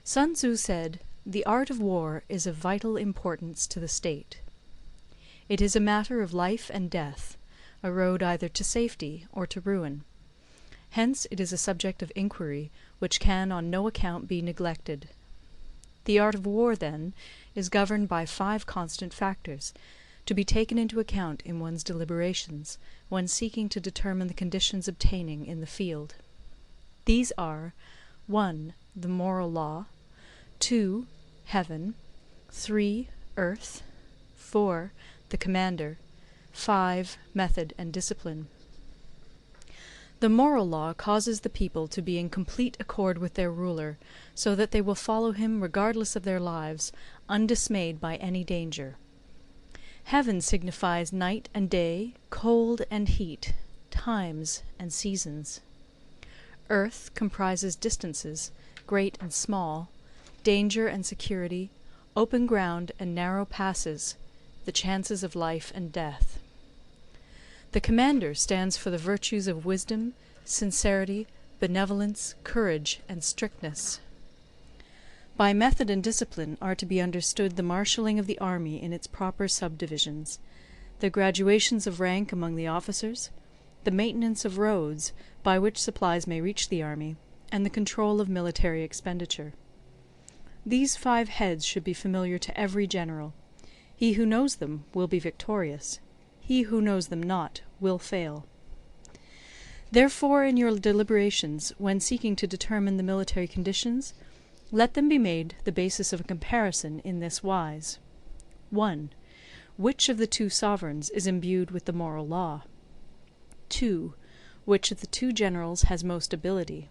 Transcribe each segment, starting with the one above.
Sun Tzu said, "The art of war is of vital importance to the state. It is a matter of life and death, a road either to safety or to ruin. Hence it is a subject of inquiry which can on no account be neglected. The art of war, then, is governed by 5 constant factors, to be taken into account in one's deliberations, when seeking to determine the conditions obtaining in the field. These are 1. The moral law, 2. Heaven, 3. Earth, 4. The commander, 5. Method and discipline. The moral law causes the people to be in complete accord with their ruler, so that they will follow him regardless of their lives, undismayed by any danger. Heaven signifies night and day, cold and heat, times and seasons. Earth comprises distances, great and small, danger and security, open ground and narrow passes, the chances of life and death. The commander stands for the virtues of wisdom, sincerity, benevolence, courage, and strictness. By method and discipline are to be understood the marshalling of the army in its proper subdivisions, the graduations of rank among the officers, the maintenance of roads by which supplies may reach the army, and the control of military expenditure. These 5 heads should be familiar to every general. He who knows them will be victorious. He who knows them not will fail. Therefore, in your deliberations, when seeking to determine the military conditions, let them be made the basis of a comparison in this wise. 1. Which of the 2 sovereigns is imbued with the moral law? 2. Which of the 2 generals has most ability?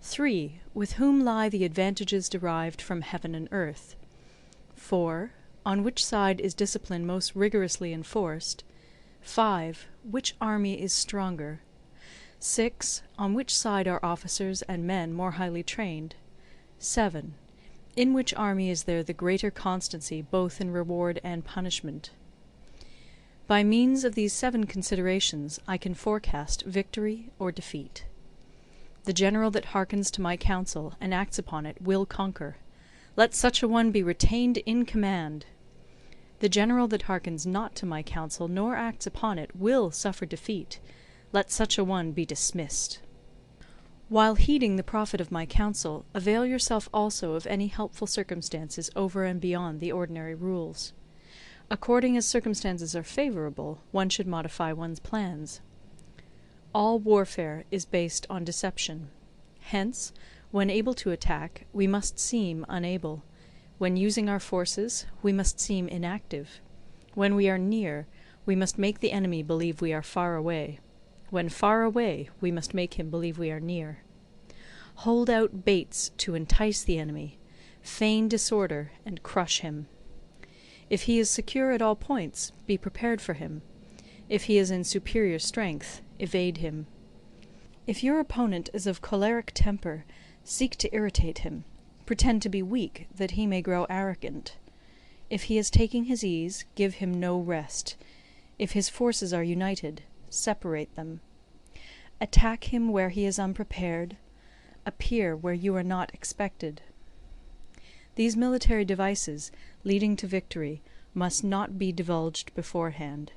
3. With whom lie the advantages derived from heaven and earth? 4. On which side is discipline most rigorously enforced? 5. Which army is stronger? 6. On which side are officers and men more highly trained? 7. In which army is there the greater constancy both in reward and punishment? By means of these 7 considerations I can forecast victory or defeat. The general that hearkens to my counsel and acts upon it will conquer. Let such a one be retained in command. The general that hearkens not to my counsel nor acts upon it will suffer defeat. Let such a one be dismissed. While heeding the profit of my counsel, avail yourself also of any helpful circumstances over and beyond the ordinary rules. According as circumstances are favourable, one should modify one's plans. All warfare is based on deception. Hence, when able to attack, we must seem unable. When using our forces, we must seem inactive. When we are near, we must make the enemy believe we are far away. When far away, we must make him believe we are near. Hold out baits to entice the enemy. Feign disorder and crush him. If he is secure at all points, be prepared for him. If he is in superior strength, evade him. If your opponent is of choleric temper, seek to irritate him. Pretend to be weak, that he may grow arrogant. If he is taking his ease, give him no rest. If his forces are united, separate them. Attack him where he is unprepared. Appear where you are not expected. These military devices, leading to victory, must not be divulged beforehand.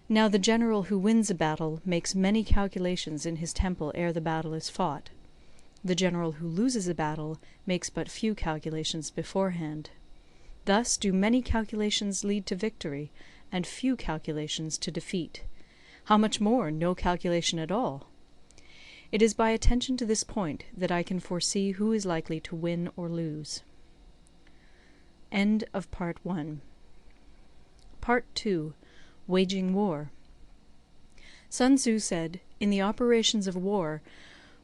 Now the general who wins a battle makes many calculations in his temple ere the battle is fought. The general who loses a battle makes but few calculations beforehand. Thus do many calculations lead to victory, and few calculations to defeat. How much more no calculation at all? It is by attention to this point that I can foresee who is likely to win or lose. End of Part 1. Part 2. Waging War. Sun Tzu said, "In the operations of war,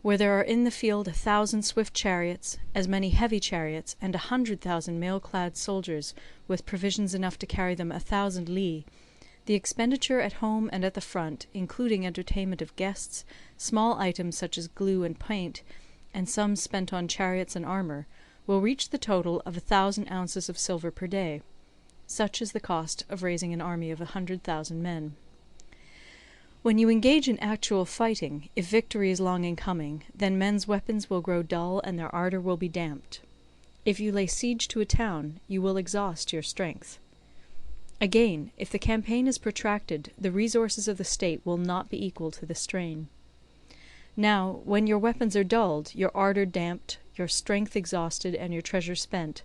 where there are in the field 1,000 swift chariots, as many heavy chariots, and 100,000 mail-clad soldiers, with provisions enough to carry them 1,000 li, the expenditure at home and at the front, including entertainment of guests, small items such as glue and paint, and sums spent on chariots and armour, will reach the total of 1,000 ounces of silver per day. Such is the cost of raising an army of 100,000 men. When you engage in actual fighting, if victory is long in coming, then men's weapons will grow dull and their ardour will be damped. If you lay siege to a town, you will exhaust your strength. Again, if the campaign is protracted, the resources of the state will not be equal to the strain. Now, when your weapons are dulled, your ardour damped, your strength exhausted, and your treasure spent,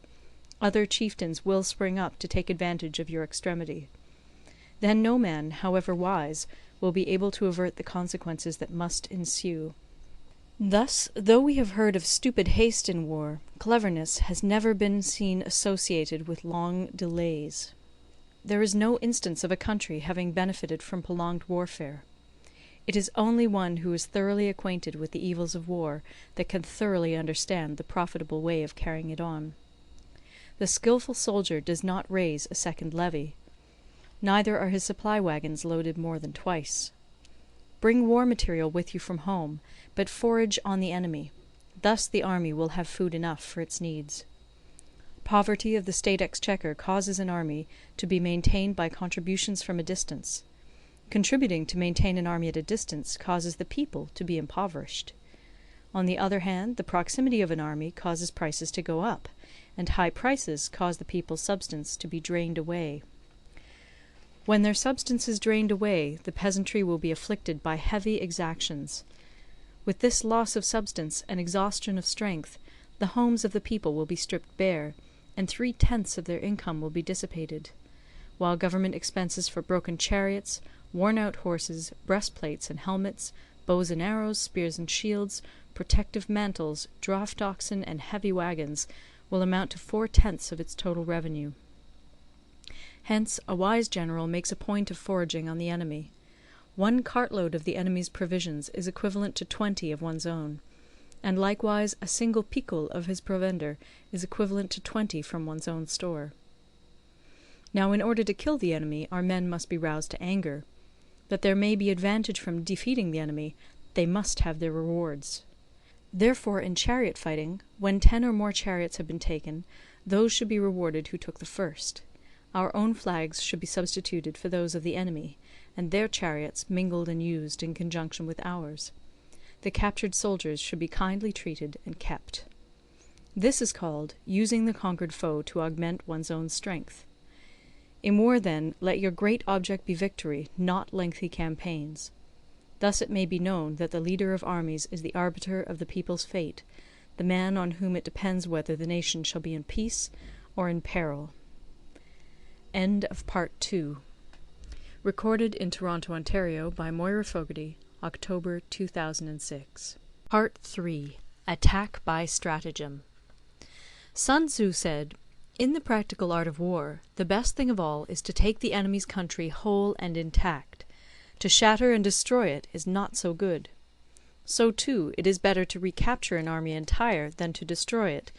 other chieftains will spring up to take advantage of your extremity. Then no man, however wise, will be able to avert the consequences that must ensue. Thus, though we have heard of stupid haste in war, cleverness has never been seen associated with long delays. There is no instance of a country having benefited from prolonged warfare. It is only one who is thoroughly acquainted with the evils of war that can thoroughly understand the profitable way of carrying it on. The skilful soldier does not raise a second levy. Neither are his supply wagons loaded more than twice. Bring war material with you from home, but forage on the enemy. Thus the army will have food enough for its needs. Poverty of the state exchequer causes an army to be maintained by contributions from a distance. Contributing to maintain an army at a distance causes the people to be impoverished. On the other hand, the proximity of an army causes prices to go up, and high prices cause the people's substance to be drained away. When their substance is drained away, the peasantry will be afflicted by heavy exactions. With this loss of substance and exhaustion of strength, the homes of the people will be stripped bare, and 3/10 of their income will be dissipated, while government expenses for broken chariots, worn-out horses, breastplates and helmets, bows and arrows, spears and shields, protective mantles, draught oxen, and heavy wagons will amount to 4/10 of its total revenue. Hence, a wise general makes a point of foraging on the enemy. 1 cartload of the enemy's provisions is equivalent to 20 of one's own, and likewise a single picul of his provender is equivalent to 20 from one's own store. Now, in order to kill the enemy, our men must be roused to anger. That there may be advantage from defeating the enemy, they must have their rewards. Therefore, in chariot fighting, when 10 or more chariots have been taken, those should be rewarded who took the first. Our own flags should be substituted for those of the enemy, and their chariots mingled and used in conjunction with ours. The captured soldiers should be kindly treated and kept. This is called using the conquered foe to augment one's own strength. In war, then, let your great object be victory, not lengthy campaigns. Thus it may be known that the leader of armies is the arbiter of the people's fate, the man on whom it depends whether the nation shall be in peace or in peril. End of Part 2. Recorded in Toronto, Ontario by Moira Fogarty, October 2006. Part 3. Attack by Stratagem. Sun Tzu said, "In the practical art of war, the best thing of all is to take the enemy's country whole and intact. To shatter and destroy it is not so good. So, too, it is better to recapture an army entire than to destroy it,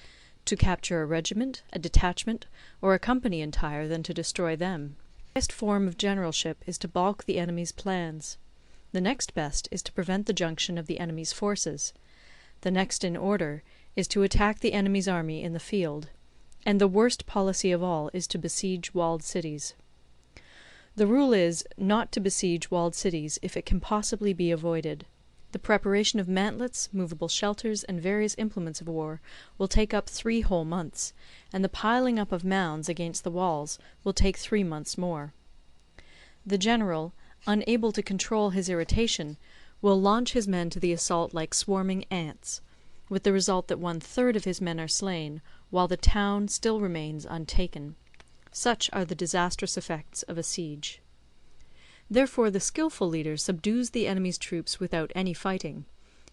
to capture a regiment, a detachment, or a company entire than to destroy them. The highest form of generalship is to balk the enemy's plans. The next best is to prevent the junction of the enemy's forces. The next in order is to attack the enemy's army in the field. And the worst policy of all is to besiege walled cities. The rule is, not to besiege walled cities if it can possibly be avoided. The preparation of mantlets, movable shelters, and various implements of war will take up 3 whole months, and the piling up of mounds against the walls will take 3 months more. The general, unable to control his irritation, will launch his men to the assault like swarming ants, with the result that 1/3 of his men are slain, while the town still remains untaken. Such are the disastrous effects of a siege. Therefore the skilful leader subdues the enemy's troops without any fighting.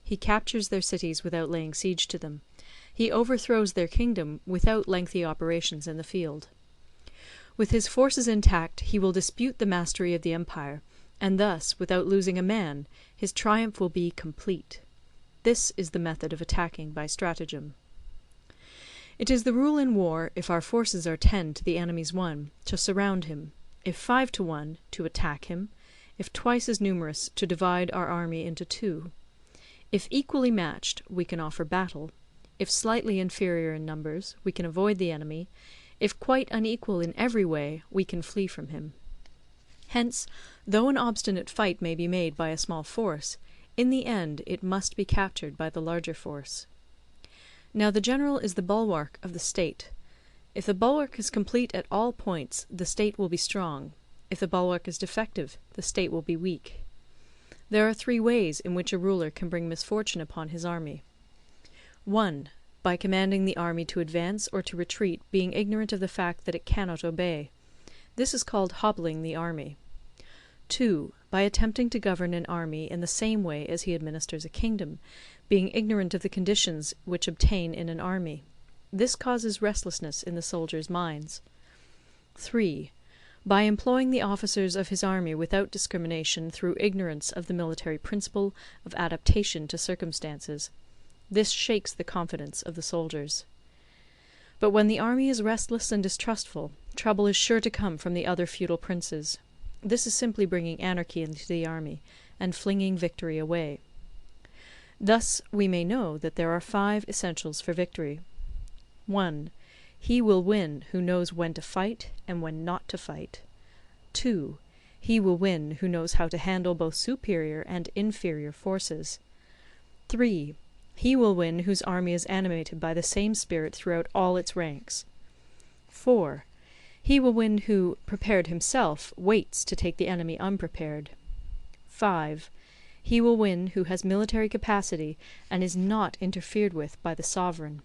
He captures their cities without laying siege to them. He overthrows their kingdom without lengthy operations in the field. With his forces intact he will dispute the mastery of the empire, and thus, without losing a man, his triumph will be complete. This is the method of attacking by stratagem. It is the rule in war, if our forces are 10 to the enemy's 1, to surround him; if 5 to 1, to attack him; if twice as numerous, to divide our army into 2. If equally matched, we can offer battle; if slightly inferior in numbers, we can avoid the enemy; if quite unequal in every way, we can flee from him. Hence, though an obstinate fight may be made by a small force, in the end it must be captured by the larger force. Now the general is the bulwark of the state. If the bulwark is complete at all points, the state will be strong. If the bulwark is defective, the state will be weak. There are 3 ways in which a ruler can bring misfortune upon his army. 1. By commanding the army to advance or to retreat, being ignorant of the fact that it cannot obey. This is called hobbling the army. 2. By attempting to govern an army in the same way as he administers a kingdom, being ignorant of the conditions which obtain in an army. This causes restlessness in the soldiers' minds. 3. By employing the officers of his army without discrimination through ignorance of the military principle of adaptation to circumstances. This shakes the confidence of the soldiers. But when the army is restless and distrustful, trouble is sure to come from the other feudal princes. This is simply bringing anarchy into the army, and flinging victory away. Thus we may know that there are 5 essentials for victory. 1. He will win who knows when to fight and when not to fight. 2. He will win who knows how to handle both superior and inferior forces. 3. He will win whose army is animated by the same spirit throughout all its ranks. 4. He will win who, prepared himself, waits to take the enemy unprepared. 5. He will win who has military capacity and is not interfered with by the sovereign.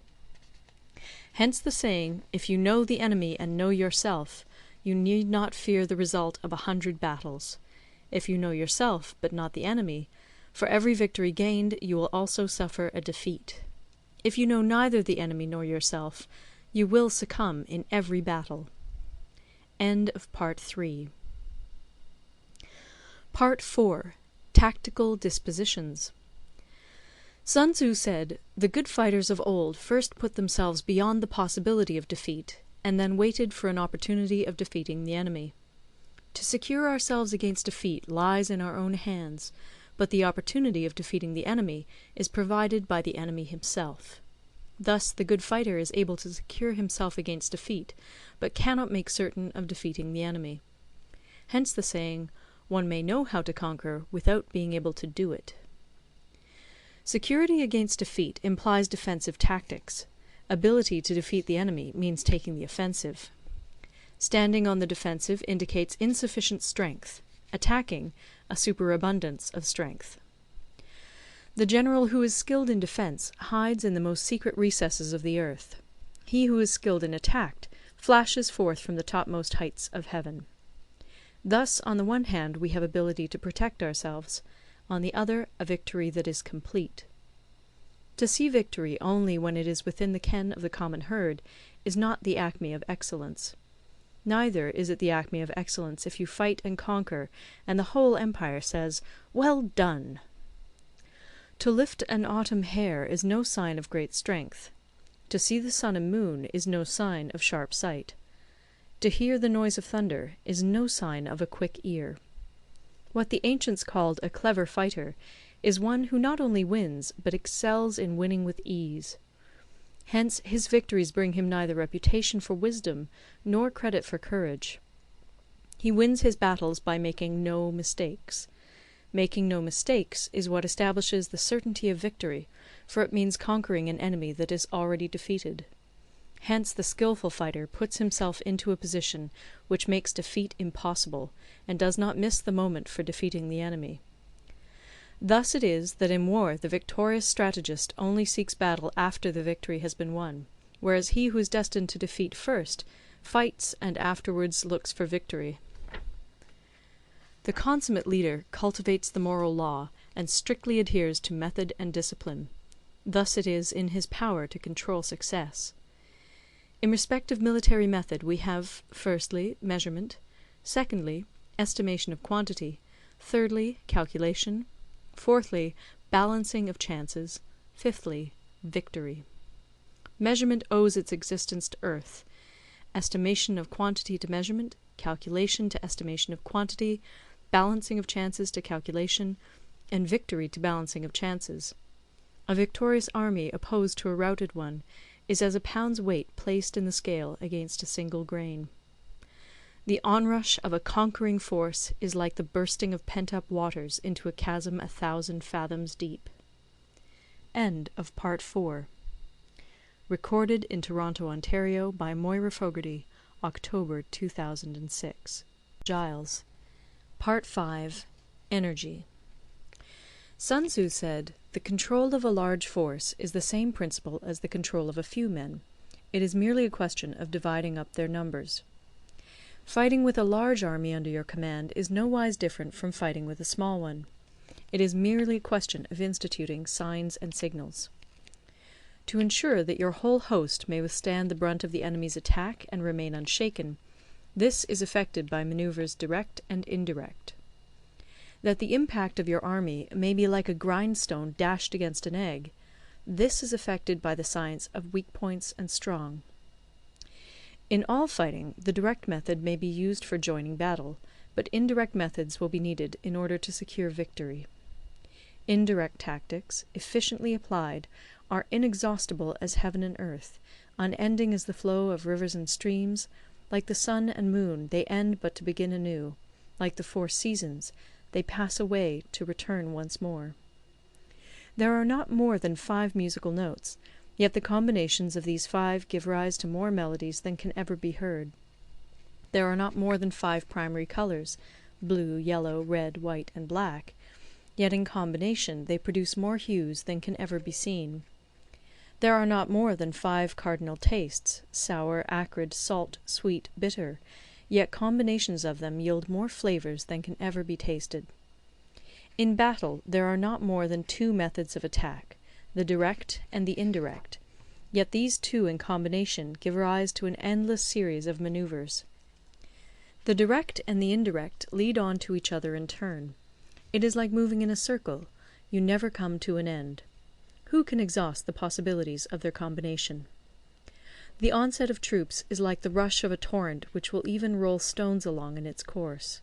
Hence the saying, if you know the enemy and know yourself, you need not fear the result of 100 battles. If you know yourself, but not the enemy, for every victory gained you will also suffer a defeat. If you know neither the enemy nor yourself, you will succumb in every battle. End of Part 3. Part 4. Tactical Dispositions. Sun Tzu said, "The good fighters of old first put themselves beyond the possibility of defeat, and then waited for an opportunity of defeating the enemy. To secure ourselves against defeat lies in our own hands, but the opportunity of defeating the enemy is provided by the enemy himself. Thus the good fighter is able to secure himself against defeat, but cannot make certain of defeating the enemy. Hence the saying, one may know how to conquer without being able to do it." Security against defeat implies defensive tactics. Ability to defeat the enemy means taking the offensive. Standing on the defensive indicates insufficient strength. Attacking, a superabundance of strength. The general who is skilled in defence hides in the most secret recesses of the earth. He who is skilled in attack flashes forth from the topmost heights of heaven. Thus, on the one hand, we have ability to protect ourselves, on the other, a victory that is complete. To see victory only when it is within the ken of the common herd is not the acme of excellence. Neither is it the acme of excellence if you fight and conquer, and the whole empire says, "Well done!" To lift an autumn hair is no sign of great strength. To see the sun and moon is no sign of sharp sight. To hear the noise of thunder is no sign of a quick ear. What the ancients called a clever fighter is one who not only wins, but excels in winning with ease. Hence his victories bring him neither reputation for wisdom nor credit for courage. He wins his battles by making no mistakes. Making no mistakes is what establishes the certainty of victory, for it means conquering an enemy that is already defeated. Hence the skilful fighter puts himself into a position which makes defeat impossible, and does not miss the moment for defeating the enemy. Thus it is that in war the victorious strategist only seeks battle after the victory has been won, whereas he who is destined to defeat first fights and afterwards looks for victory. The consummate leader cultivates the moral law and strictly adheres to method and discipline. Thus it is in his power to control success. In respect of military method we have, firstly, measurement; secondly, estimation of quantity; thirdly, calculation; fourthly, balancing of chances; fifthly, victory. Measurement owes its existence to earth; estimation of quantity to measurement; calculation to estimation of quantity; balancing of chances to calculation; and victory to balancing of chances. A victorious army opposed to a routed one is as a pound's weight placed in the scale against a single grain. The onrush of a conquering force is like the bursting of pent-up waters into a chasm 1,000 fathoms deep. End of Part 4. Recorded in Toronto, Ontario by Moira Fogarty, October 2006. Giles. Part 5. Energy. Sun Tzu said, "The control of a large force is the same principle as the control of a few men. It is merely a question of dividing up their numbers." Fighting with a large army under your command is nowise different from fighting with a small one. It is merely a question of instituting signs and signals. To ensure that your whole host may withstand the brunt of the enemy's attack and remain unshaken, this is effected by maneuvers direct and indirect. That the impact of your army may be like a grindstone dashed against an egg, this is effected by the science of weak points and strong. In all fighting, the direct method may be used for joining battle, but indirect methods will be needed in order to secure victory. Indirect tactics, efficiently applied, are inexhaustible as heaven and earth, unending as the flow of rivers and streams. Like the sun and moon, they end but to begin anew. Like the 4 seasons, they pass away to return once more. There are not more than 5 musical notes, yet the combinations of these 5 give rise to more melodies than can ever be heard. There are not more than 5 primary colours, blue, yellow, red, white, and black, yet in combination they produce more hues than can ever be seen. There are not more than 5 cardinal tastes, sour, acrid, salt, sweet, bitter, yet combinations of them yield more flavours than can ever be tasted. In battle there are not more than 2 methods of attack, the direct and the indirect, yet these 2 in combination give rise to an endless series of manoeuvres. The direct and the indirect lead on to each other in turn. It is like moving in a circle, you never come to an end. Who can exhaust the possibilities of their combination? The onset of troops is like the rush of a torrent which will even roll stones along in its course.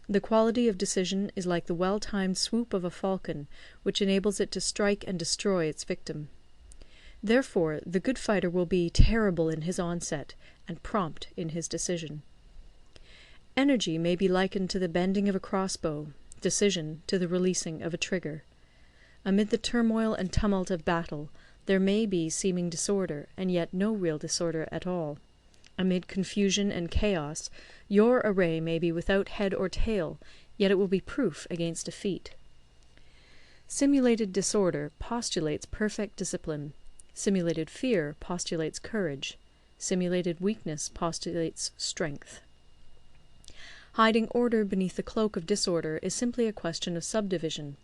The quality of decision is like the well-timed swoop of a falcon, which enables it to strike and destroy its victim. Therefore, the good fighter will be terrible in his onset, and prompt in his decision. Energy may be likened to the bending of a crossbow, decision to the releasing of a trigger. Amid the turmoil and tumult of battle, there may be seeming disorder, and yet no real disorder at all. Amid confusion and chaos, your array may be without head or tail, yet it will be proof against defeat. Simulated disorder postulates perfect discipline. Simulated fear postulates courage. Simulated weakness postulates strength. Hiding order beneath the cloak of disorder is simply a question of subdivision.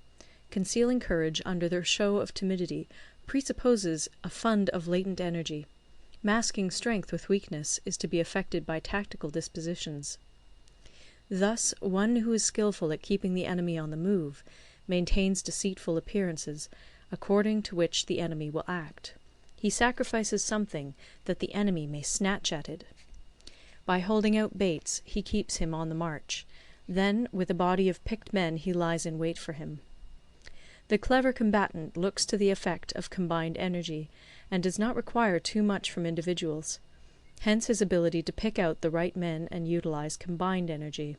Concealing courage under their show of timidity presupposes a fund of latent energy. Masking strength with weakness is to be effected by tactical dispositions. Thus, one who is skilful at keeping the enemy on the move maintains deceitful appearances, according to which the enemy will act. He sacrifices something that the enemy may snatch at it. By holding out baits, he keeps him on the march. Then, with a body of picked men, he lies in wait for him. The clever combatant looks to the effect of combined energy, and does not require too much from individuals. Hence his ability to pick out the right men and utilize combined energy.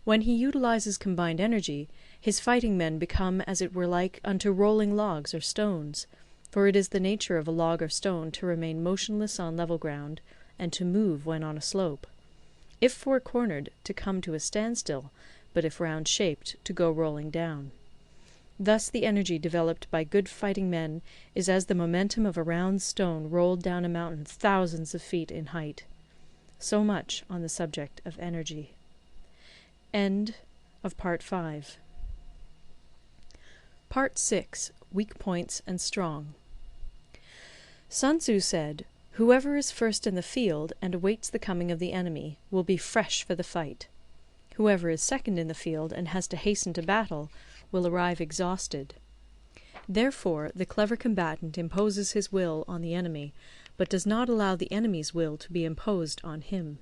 When he utilizes combined energy, his fighting men become as it were like unto rolling logs or stones, for it is the nature of a log or stone to remain motionless on level ground, and to move when on a slope. If four-cornered, to come to a standstill, but if round-shaped, to go rolling down. Thus the energy developed by good fighting men is as the momentum of a round stone rolled down a mountain thousands of feet in height. So much on the subject of energy. End of Part 5. Part 6. Weak Points and Strong. Sun Tzu said, "Whoever is first in the field and awaits the coming of the enemy will be fresh for the fight. Whoever is second in the field and has to hasten to battle will arrive exhausted." Therefore, the clever combatant imposes his will on the enemy, but does not allow the enemy's will to be imposed on him.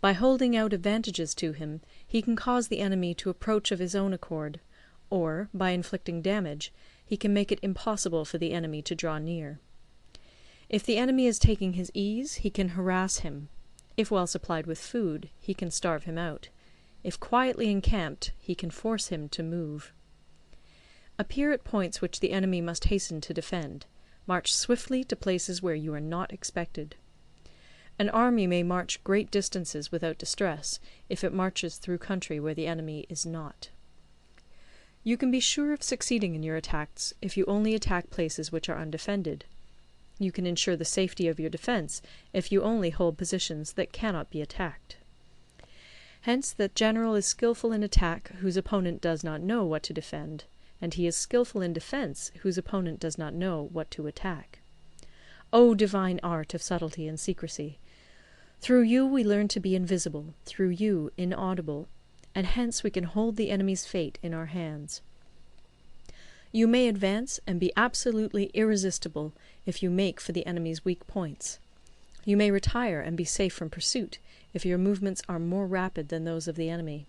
By holding out advantages to him, he can cause the enemy to approach of his own accord, or, by inflicting damage, he can make it impossible for the enemy to draw near. If the enemy is taking his ease, he can harass him. If well supplied with food, he can starve him out. If quietly encamped, he can force him to move. Appear at points which the enemy must hasten to defend. March swiftly to places where you are not expected. An army may march great distances without distress, if it marches through country where the enemy is not. You can be sure of succeeding in your attacks if you only attack places which are undefended. You can ensure the safety of your defense if you only hold positions that cannot be attacked. Hence that general is skillful in attack whose opponent does not know what to defend, and he is skillful in defense whose opponent does not know what to attack. O divine art of subtlety and secrecy! Through you we learn to be invisible, through you inaudible, and hence we can hold the enemy's fate in our hands. You may advance and be absolutely irresistible if you make for the enemy's weak points. You may retire and be safe from pursuit if your movements are more rapid than those of the enemy.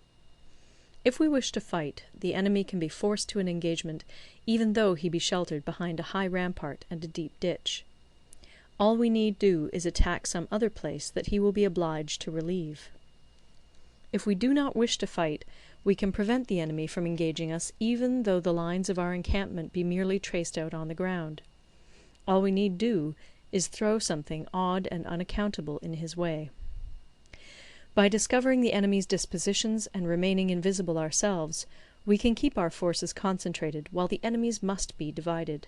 If we wish to fight, the enemy can be forced to an engagement even though he be sheltered behind a high rampart and a deep ditch. All we need do is attack some other place that he will be obliged to relieve. If we do not wish to fight, we can prevent the enemy from engaging us even though the lines of our encampment be merely traced out on the ground. All we need do is throw something odd and unaccountable in his way. By discovering the enemy's dispositions and remaining invisible ourselves, we can keep our forces concentrated while the enemy's must be divided.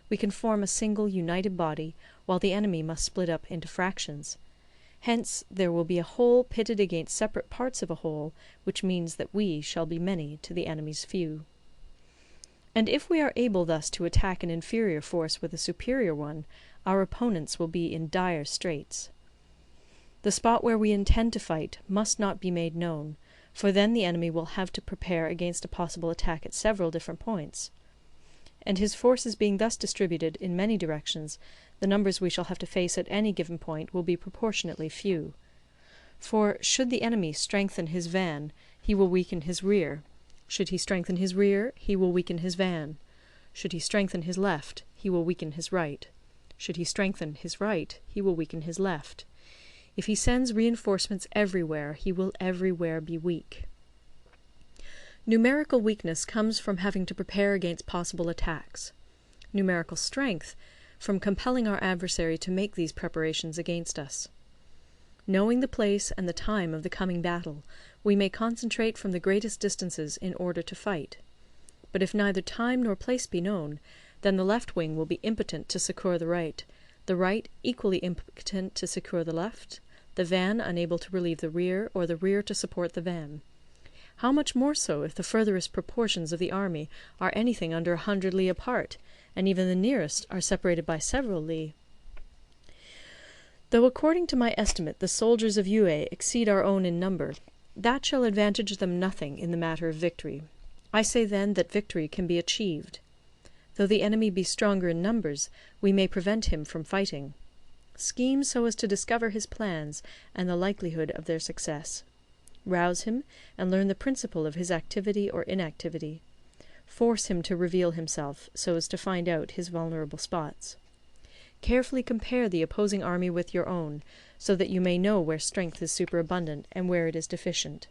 We can form a single united body while the enemy must split up into fractions. Hence there will be a whole pitted against separate parts of a whole, which means that we shall be many to the enemy's few. And if we are able thus to attack an inferior force with a superior one, our opponents will be in dire straits. The spot where we intend to fight must not be made known, for then the enemy will have to prepare against a possible attack at several different points. And his forces being thus distributed in many directions, the numbers we shall have to face at any given point will be proportionately few. For should the enemy strengthen his van, he will weaken his rear. Should he strengthen his rear, he will weaken his van. Should he strengthen his left, he will weaken his right. Should he strengthen his right, he will weaken his left. If he sends reinforcements everywhere, he will everywhere be weak. Numerical weakness comes from having to prepare against possible attacks. Numerical strength from compelling our adversary to make these preparations against us. Knowing the place and the time of the coming battle, we may concentrate from the greatest distances in order to fight. But if neither time nor place be known, then the left wing will be impotent to succour the right equally impotent to succour the left, the van unable to relieve the rear, or the rear to support the van. How much more so if the furthest proportions of the army are anything under 100 li apart, and even the nearest are separated by several li. Though according to my estimate the soldiers of Yue exceed our own in number, that shall advantage them nothing in the matter of victory. I say then that victory can be achieved. Though the enemy be stronger in numbers, we may prevent him from fighting. Scheme so as to discover his plans and the likelihood of their success. Rouse him, and learn the principle of his activity or inactivity. Force him to reveal himself, so as to find out his vulnerable spots. Carefully compare the opposing army with your own, so that you may know where strength is superabundant and where it is deficient.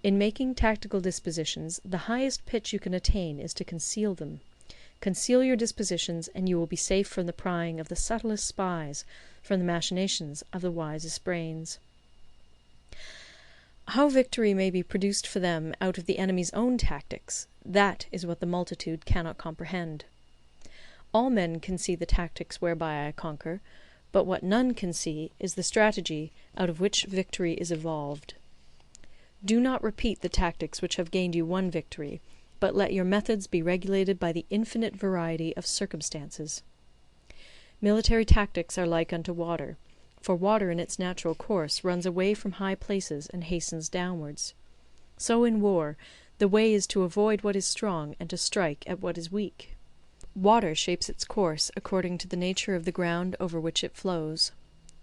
In making tactical dispositions, the highest pitch you can attain is to conceal them. Conceal your dispositions, and you will be safe from the prying of the subtlest spies, from the machinations of the wisest brains. How victory may be produced for them out of the enemy's own tactics, that is what the multitude cannot comprehend. All men can see the tactics whereby I conquer, but what none can see is the strategy out of which victory is evolved. Do not repeat the tactics which have gained you one victory, but let your methods be regulated by the infinite variety of circumstances. Military tactics are like unto water, for water in its natural course runs away from high places and hastens downwards. So in war, the way is to avoid what is strong and to strike at what is weak. Water shapes its course according to the nature of the ground over which it flows.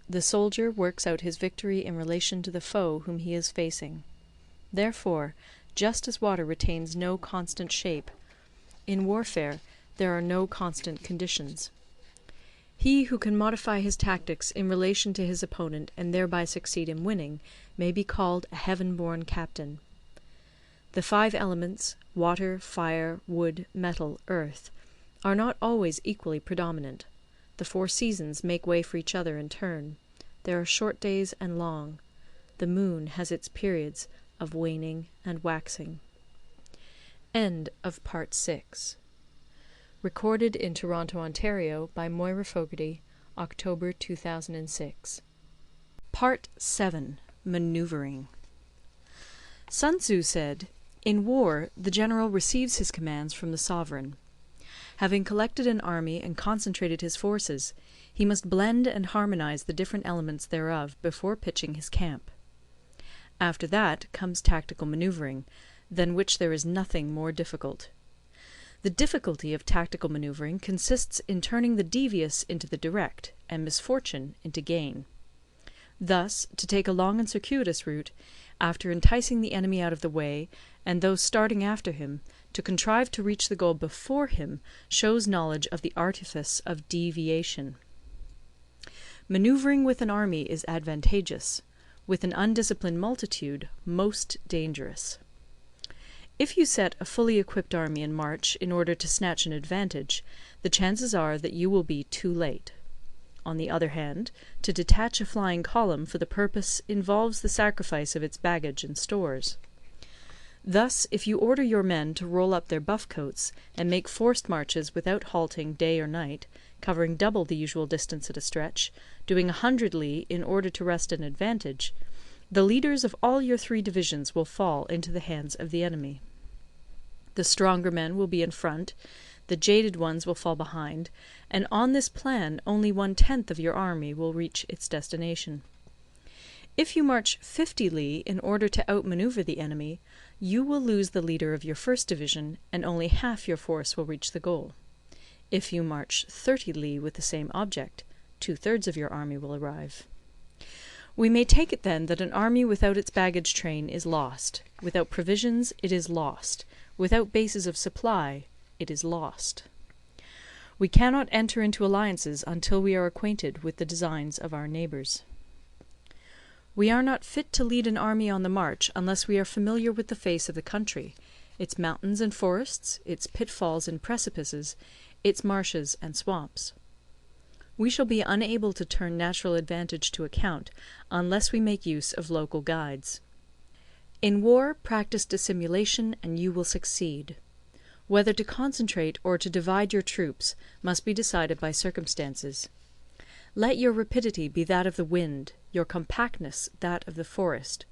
The soldier works out his victory in relation to the foe whom he is facing. Therefore, just as water retains no constant shape, in warfare there are no constant conditions. He who can modify his tactics in relation to his opponent and thereby succeed in winning may be called a heaven-born captain. The 5 elements, water, fire, wood, metal, earth, are not always equally predominant. The 4 seasons make way for each other in turn. There are short days and long. The moon has its periods of waning and waxing. End of Part 6. Recorded in Toronto, Ontario by Moira Fogarty, October 2006. Part 7. Maneuvering. Sun Tzu said, "In war, the general receives his commands from the sovereign. Having collected an army and concentrated his forces, he must blend and harmonize the different elements thereof before pitching his camp. After that comes tactical maneuvering, than which there is nothing more difficult. The difficulty of tactical maneuvering consists in turning the devious into the direct, and misfortune into gain. Thus, to take a long and circuitous route, after enticing the enemy out of the way, and those starting after him, to contrive to reach the goal before him, shows knowledge of the artifice of deviation. Maneuvering with an army is advantageous; with an undisciplined multitude, most dangerous. If you set a fully equipped army in march in order to snatch an advantage, the chances are that you will be too late. On the other hand, to detach a flying column for the purpose involves the sacrifice of its baggage and stores. Thus, if you order your men to roll up their buff coats and make forced marches without halting day or night, covering double the usual distance at a stretch, doing 100 li in order to wrest an advantage, the leaders of all your 3 divisions will fall into the hands of the enemy. The stronger men will be in front, the jaded ones will fall behind, and on this plan only 1/10 of your army will reach its destination. If you march 50 li in order to outmaneuver the enemy, you will lose the leader of your first division, and only half your force will reach the goal. If you march 30 li with the same object, 2/3 of your army will arrive. We may take it then that an army without its baggage train is lost; without provisions, it is lost; without bases of supply, it is lost. We cannot enter into alliances until we are acquainted with the designs of our neighbours. We are not fit to lead an army on the march unless we are familiar with the face of the country, its mountains and forests, its pitfalls and precipices, its marshes and swamps. We shall be unable to turn natural advantage to account unless we make use of local guides. In war, practice dissimulation and you will succeed. Whether to concentrate or to divide your troops must be decided by circumstances. Let your rapidity be that of the wind, your compactness that of the forest.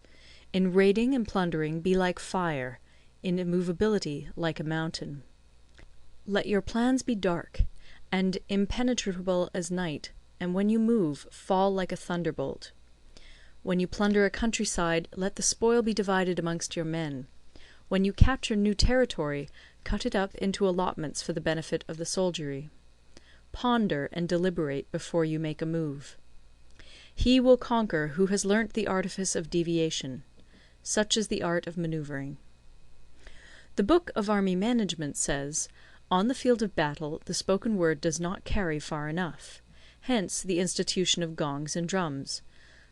In raiding and plundering be like fire, in immovability like a mountain. Let your plans be dark, and impenetrable as night, and when you move, fall like a thunderbolt. When you plunder a countryside, let the spoil be divided amongst your men. When you capture new territory, cut it up into allotments for the benefit of the soldiery. Ponder and deliberate before you make a move. He will conquer who has learnt the artifice of deviation. Such is the art of manoeuvring. The Book of Army Management says, "On the field of battle the spoken word does not carry far enough. Hence the institution of gongs and drums.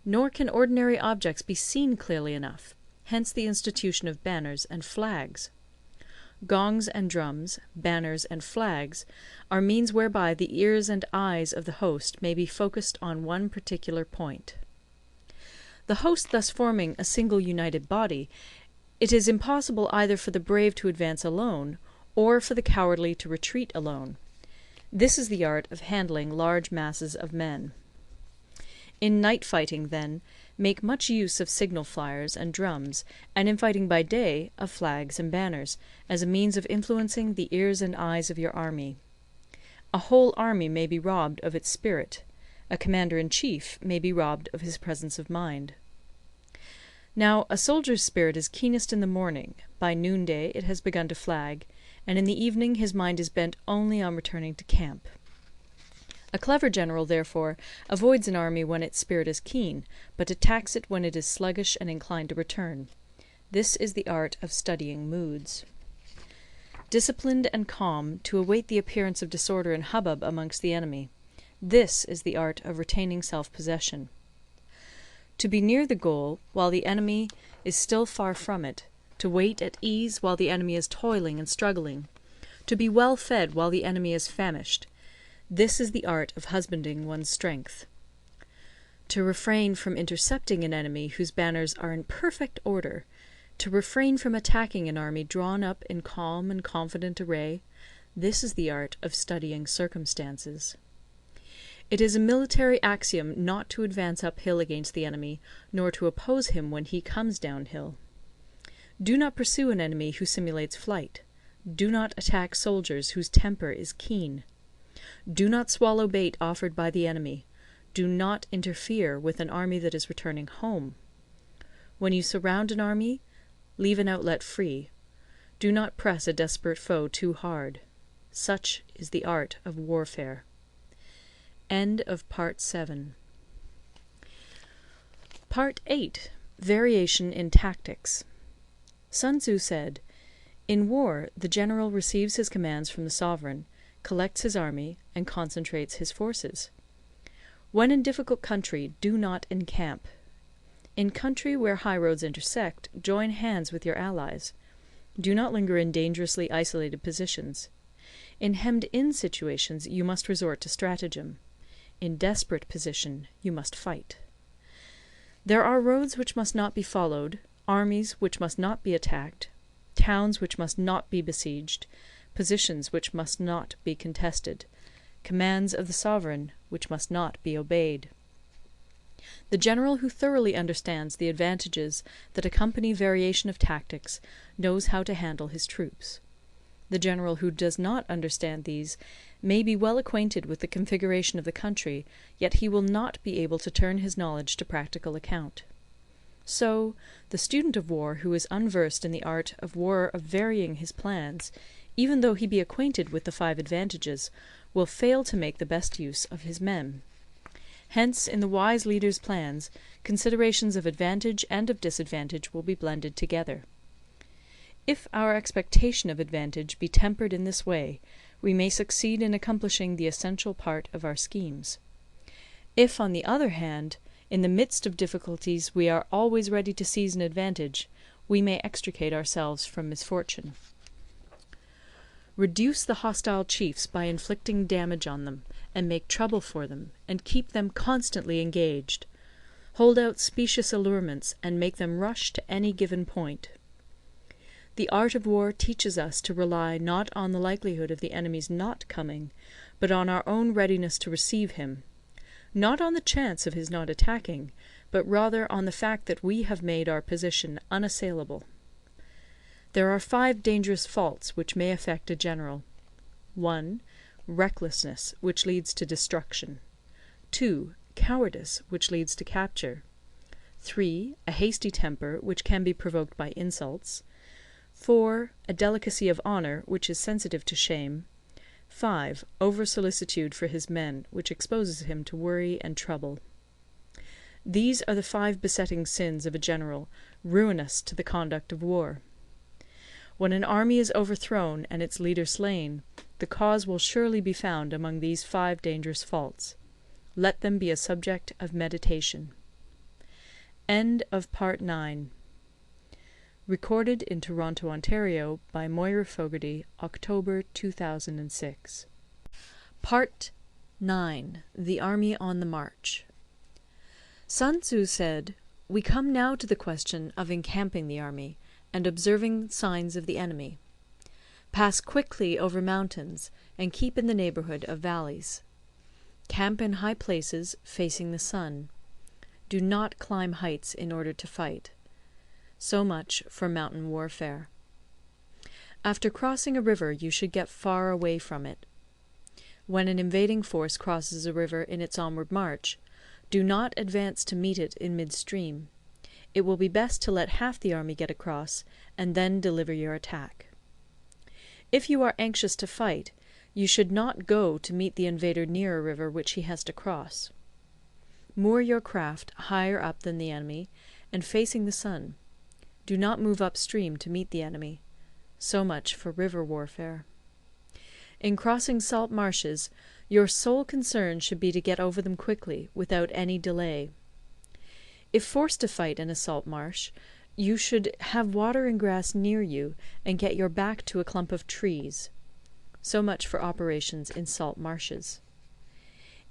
Nor can ordinary objects be seen clearly enough. Hence the institution of banners and flags. Gongs and drums, banners and flags, are means whereby the ears and eyes of the host may be focused on one particular point. The host thus forming a single united body, it is impossible either for the brave to advance alone, or for the cowardly to retreat alone. This is the art of handling large masses of men. In night fighting, then, make much use of signal flyers and drums, and in fighting by day, of flags and banners, as a means of influencing the ears and eyes of your army. A whole army may be robbed of its spirit. A commander-in-chief may be robbed of his presence of mind. Now, a soldier's spirit is keenest in the morning; by noonday it has begun to flag, and in the evening his mind is bent only on returning to camp. A clever general, therefore, avoids an army when its spirit is keen, but attacks it when it is sluggish and inclined to return. This is the art of studying moods. Disciplined and calm, to await the appearance of disorder and hubbub amongst the enemy. This is the art of retaining self-possession. To be near the goal while the enemy is still far from it, to wait at ease while the enemy is toiling and struggling, to be well fed while the enemy is famished, this is the art of husbanding one's strength. To refrain from intercepting an enemy whose banners are in perfect order, to refrain from attacking an army drawn up in calm and confident array, this is the art of studying circumstances. It is a military axiom not to advance uphill against the enemy, nor to oppose him when he comes downhill. Do not pursue an enemy who simulates flight. Do not attack soldiers whose temper is keen. Do not swallow bait offered by the enemy. Do not interfere with an army that is returning home. When you surround an army, leave an outlet free. Do not press a desperate foe too hard. Such is the art of warfare. End of Part 7. Part 8. Variation in Tactics. Sun Tzu said, "In war, the general receives his commands from the sovereign, collects his army, and concentrates his forces. When in difficult country, do not encamp. In country where high roads intersect, join hands with your allies. Do not linger in dangerously isolated positions. In hemmed-in situations, you must resort to stratagem. In desperate position, you must fight. There are roads which must not be followed, armies which must not be attacked, towns which must not be besieged, positions which must not be contested, commands of the sovereign which must not be obeyed." The general who thoroughly understands the advantages that accompany variation of tactics knows how to handle his troops. The general who does not understand these may be well acquainted with the configuration of the country, yet he will not be able to turn his knowledge to practical account. So, the student of war who is unversed in the art of war of varying his plans, even though he be acquainted with the 5 advantages, will fail to make the best use of his men. Hence, in the wise leader's plans, considerations of advantage and of disadvantage will be blended together. If our expectation of advantage be tempered in this way, we may succeed in accomplishing the essential part of our schemes. If, on the other hand, in the midst of difficulties we are always ready to seize an advantage, we may extricate ourselves from misfortune. Reduce the hostile chiefs by inflicting damage on them, and make trouble for them, and keep them constantly engaged. Hold out specious allurements, and make them rush to any given point. The art of war teaches us to rely not on the likelihood of the enemy's not coming, but on our own readiness to receive him; not on the chance of his not attacking, but rather on the fact that we have made our position unassailable. There are 5 dangerous faults which may affect a general. 1. Recklessness, which leads to destruction. 2. Cowardice, which leads to capture. 3. A hasty temper, which can be provoked by insults. 4. A delicacy of honour, which is sensitive to shame. 5. Over-solicitude for his men, which exposes him to worry and trouble. These are the 5 besetting sins of a general, ruinous to the conduct of war. When an army is overthrown and its leader slain, the cause will surely be found among these 5 dangerous faults. Let them be a subject of meditation. End of Part 9. Recorded in Toronto, Ontario by Moira Fogarty, October 2006. Part 9. The Army on the March. Sun Tzu said, "We come now to the question of encamping the army, and observing signs of the enemy. Pass quickly over mountains, and keep in the neighbourhood of valleys. Camp in high places, facing the sun. Do not climb heights in order to fight." So much for mountain warfare. After crossing a river, you should get far away from it. When an invading force crosses a river in its onward march, do not advance to meet it in midstream. It will be best to let half the army get across, and then deliver your attack. If you are anxious to fight, you should not go to meet the invader near a river which he has to cross. Moor your craft higher up than the enemy, and facing the sun. Do not move upstream to meet the enemy. So much for river warfare. In crossing salt marshes, your sole concern should be to get over them quickly, without any delay. If forced to fight in a salt marsh, you should have water and grass near you, and get your back to a clump of trees. So much for operations in salt marshes.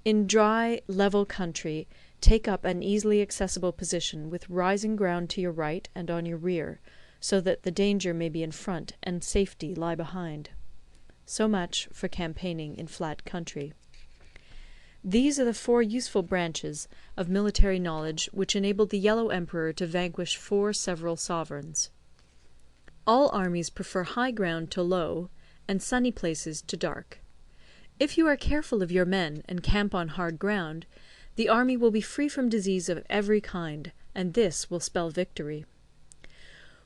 In dry, level country, take up an easily accessible position with rising ground to your right and on your rear, so that the danger may be in front and safety lie behind. So much for campaigning in flat country. These are the 4 useful branches of military knowledge which enabled the Yellow Emperor to vanquish 4 several sovereigns. All armies prefer high ground to low, and sunny places to dark. If you are careful of your men and camp on hard ground, the army will be free from disease of every kind, and this will spell victory.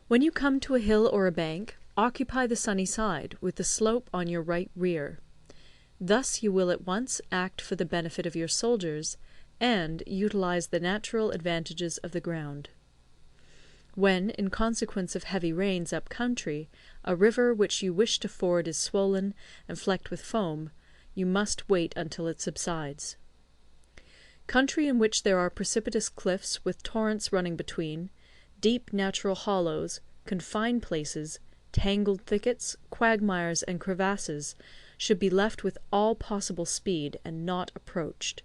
When you come to a hill or a bank, occupy the sunny side, with the slope on your right rear. Thus you will at once act for the benefit of your soldiers, and utilize the natural advantages of the ground. When, in consequence of heavy rains up country, a river which you wish to ford is swollen and flecked with foam, you must wait until it subsides. Country in which there are precipitous cliffs with torrents running between, deep natural hollows, confined places, tangled thickets, quagmires, and crevasses, should be left with all possible speed, and not approached.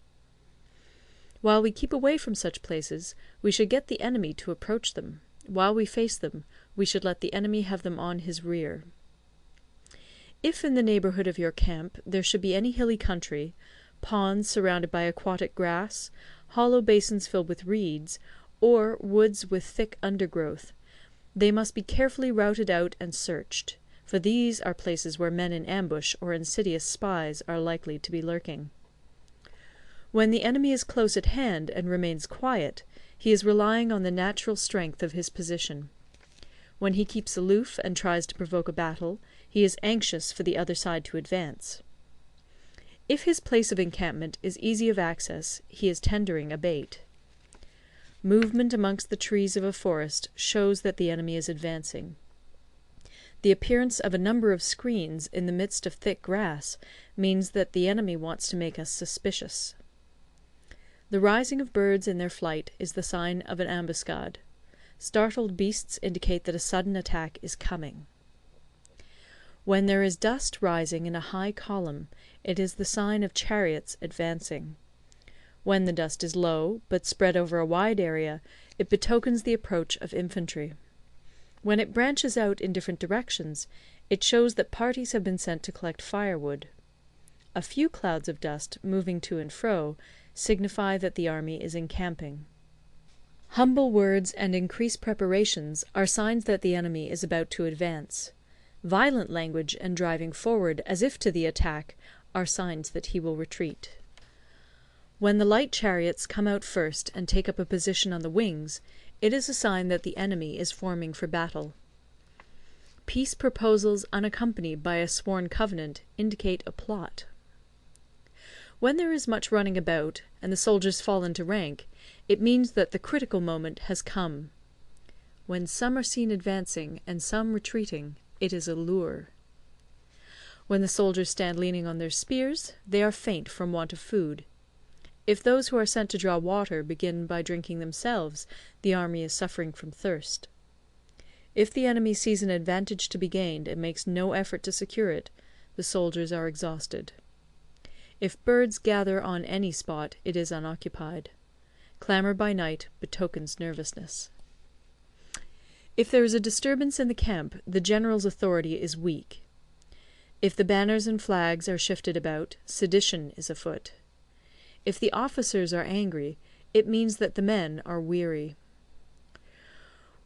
While we keep away from such places, we should get the enemy to approach them. While we face them, we should let the enemy have them on his rear. If in the neighbourhood of your camp there should be any hilly country, ponds surrounded by aquatic grass, hollow basins filled with reeds, or woods with thick undergrowth, they must be carefully routed out and searched, for these are places where men in ambush or insidious spies are likely to be lurking. When the enemy is close at hand and remains quiet, he is relying on the natural strength of his position. When he keeps aloof and tries to provoke a battle, he is anxious for the other side to advance. If his place of encampment is easy of access, he is tendering a bait. Movement amongst the trees of a forest shows that the enemy is advancing. The appearance of a number of screens in the midst of thick grass means that the enemy wants to make us suspicious. The rising of birds in their flight is the sign of an ambuscade. Startled beasts indicate that a sudden attack is coming. When there is dust rising in a high column, it is the sign of chariots advancing. When the dust is low, but spread over a wide area, it betokens the approach of infantry. When it branches out in different directions, it shows that parties have been sent to collect firewood. A few clouds of dust, moving to and fro, signify that the army is encamping. Humble words and increased preparations are signs that the enemy is about to advance. Violent language and driving forward as if to the attack are signs that he will retreat. When the light chariots come out first and take up a position on the wings, it is a sign that the enemy is forming for battle. Peace proposals unaccompanied by a sworn covenant indicate a plot. When there is much running about, and the soldiers fall into rank, it means that the critical moment has come. When some are seen advancing and some retreating, it is a lure. When the soldiers stand leaning on their spears, they are faint from want of food. If those who are sent to draw water begin by drinking themselves, the army is suffering from thirst. If the enemy sees an advantage to be gained and makes no effort to secure it, the soldiers are exhausted. If birds gather on any spot, it is unoccupied. Clamour by night betokens nervousness. If there is a disturbance in the camp, the general's authority is weak. If the banners and flags are shifted about, sedition is afoot. If the officers are angry, it means that the men are weary.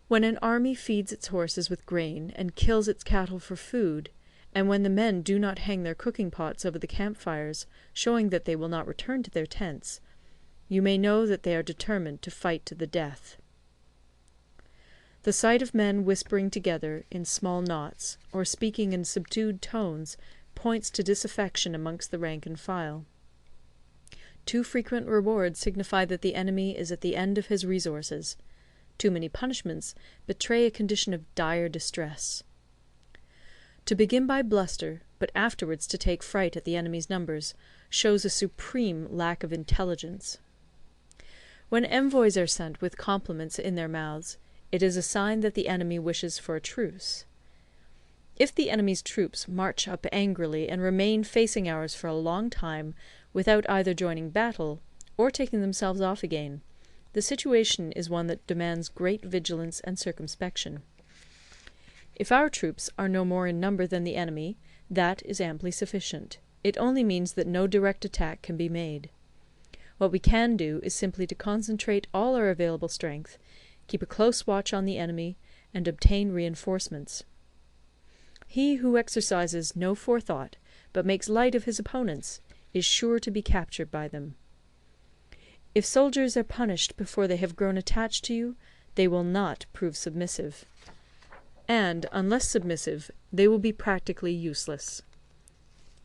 When an army feeds its horses with grain and kills its cattle for food, and when the men do not hang their cooking pots over the campfires, showing that they will not return to their tents, you may know that they are determined to fight to the death. The sight of men whispering together in small knots, or speaking in subdued tones, points to disaffection amongst the rank and file. Too frequent rewards signify that the enemy is at the end of his resources. Too many punishments betray a condition of dire distress. To begin by bluster, but afterwards to take fright at the enemy's numbers, shows a supreme lack of intelligence. When envoys are sent with compliments in their mouths, it is a sign that the enemy wishes for a truce. If the enemy's troops march up angrily and remain facing ours for a long time without either joining battle or taking themselves off again, the situation is one that demands great vigilance and circumspection. If our troops are no more in number than the enemy, that is amply sufficient. It only means that no direct attack can be made. What we can do is simply to concentrate all our available strength, keep a close watch on the enemy, and obtain reinforcements. He who exercises no forethought, but makes light of his opponents, is sure to be captured by them. If soldiers are punished before they have grown attached to you, they will not prove submissive. And, unless submissive, they will be practically useless.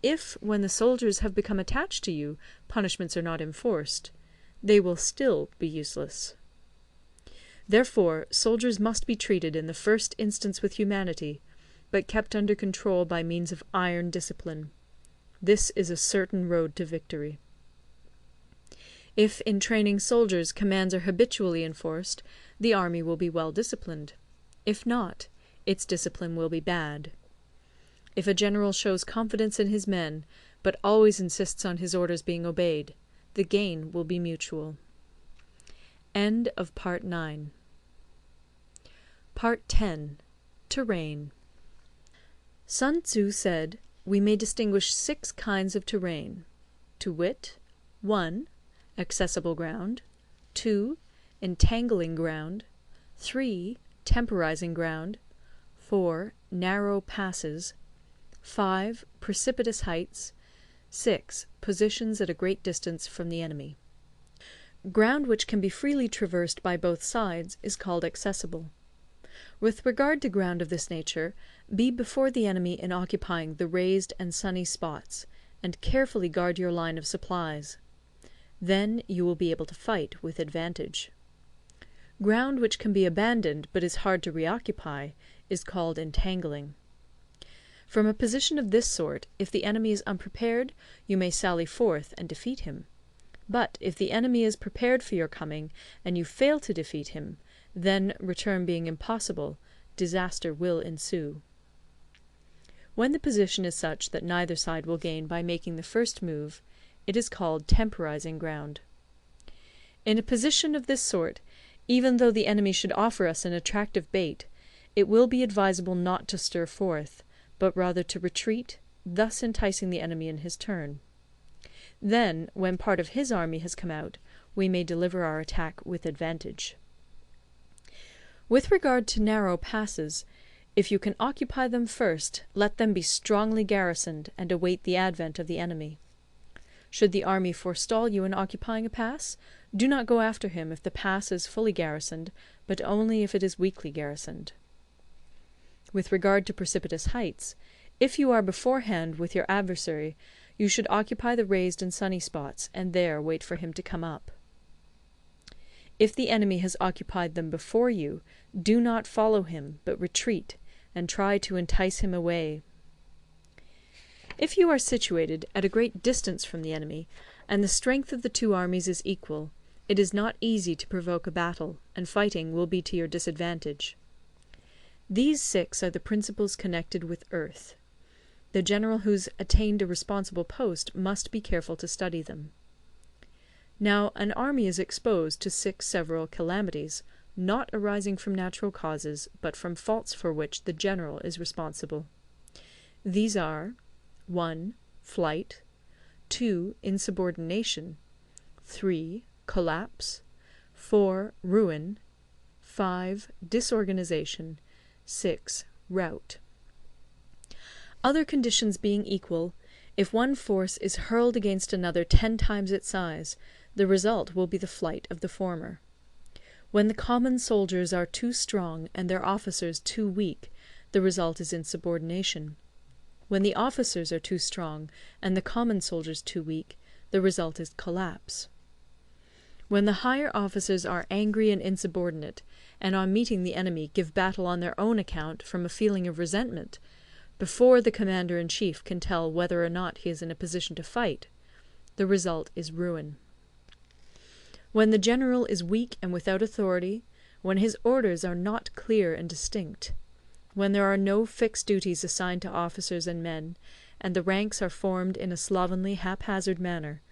If, when the soldiers have become attached to you, punishments are not enforced, they will still be useless. Therefore, soldiers must be treated in the first instance with humanity, but kept under control by means of iron discipline. This is a certain road to victory. If in training soldiers commands are habitually enforced, the army will be well disciplined. If not, its discipline will be bad. If a general shows confidence in his men, but always insists on his orders being obeyed, the gain will be mutual. End of Part 9. Part 10. Terrain. Sun Tzu said, we may distinguish 6 kinds of terrain, to wit, 1. Accessible ground, 2. Entangling ground, 3. Temporizing ground, 4. Narrow passes, 5. Precipitous heights, 6. Positions at a great distance from the enemy. Ground which can be freely traversed by both sides is called accessible. With regard to ground of this nature, be before the enemy in occupying the raised and sunny spots, and carefully guard your line of supplies. Then you will be able to fight with advantage. Ground which can be abandoned but is hard to reoccupy is called entangling. From a position of this sort, if the enemy is unprepared, you may sally forth and defeat him. But if the enemy is prepared for your coming, and you fail to defeat him, then, return being impossible, disaster will ensue. When the position is such that neither side will gain by making the first move, it is called temporizing ground. In a position of this sort, even though the enemy should offer us an attractive bait, it will be advisable not to stir forth, but rather to retreat, thus enticing the enemy in his turn. Then, when part of his army has come out, we may deliver our attack with advantage. With regard to narrow passes, if you can occupy them first, let them be strongly garrisoned and await the advent of the enemy. Should the army forestall you in occupying a pass, do not go after him if the pass is fully garrisoned, but only if it is weakly garrisoned. With regard to precipitous heights, if you are beforehand with your adversary, you should occupy the raised and sunny spots, and there wait for him to come up. If the enemy has occupied them before you, do not follow him, but retreat, and try to entice him away. If you are situated at a great distance from the enemy, and the strength of the two armies is equal, it is not easy to provoke a battle, and fighting will be to your disadvantage. These 6 are the principles connected with earth. The general who's attained a responsible post must be careful to study them. Now, an army is exposed to 6 several calamities, not arising from natural causes, but from faults for which the general is responsible. These are 1. Flight, 2. Insubordination, 3. Collapse, 4. Ruin, 5. Disorganization, 6. Rout. Other conditions being equal, if one force is hurled against another 10 times its size, the result will be the flight of the former. When the common soldiers are too strong and their officers too weak, the result is insubordination. When the officers are too strong and the common soldiers too weak, the result is collapse. When the higher officers are angry and insubordinate, and on meeting the enemy give battle on their own account from a feeling of resentment, before the commander-in-chief can tell whether or not he is in a position to fight, the result is ruin. When the general is weak and without authority, when his orders are not clear and distinct, when there are no fixed duties assigned to officers and men, and the ranks are formed in a slovenly, haphazard manner,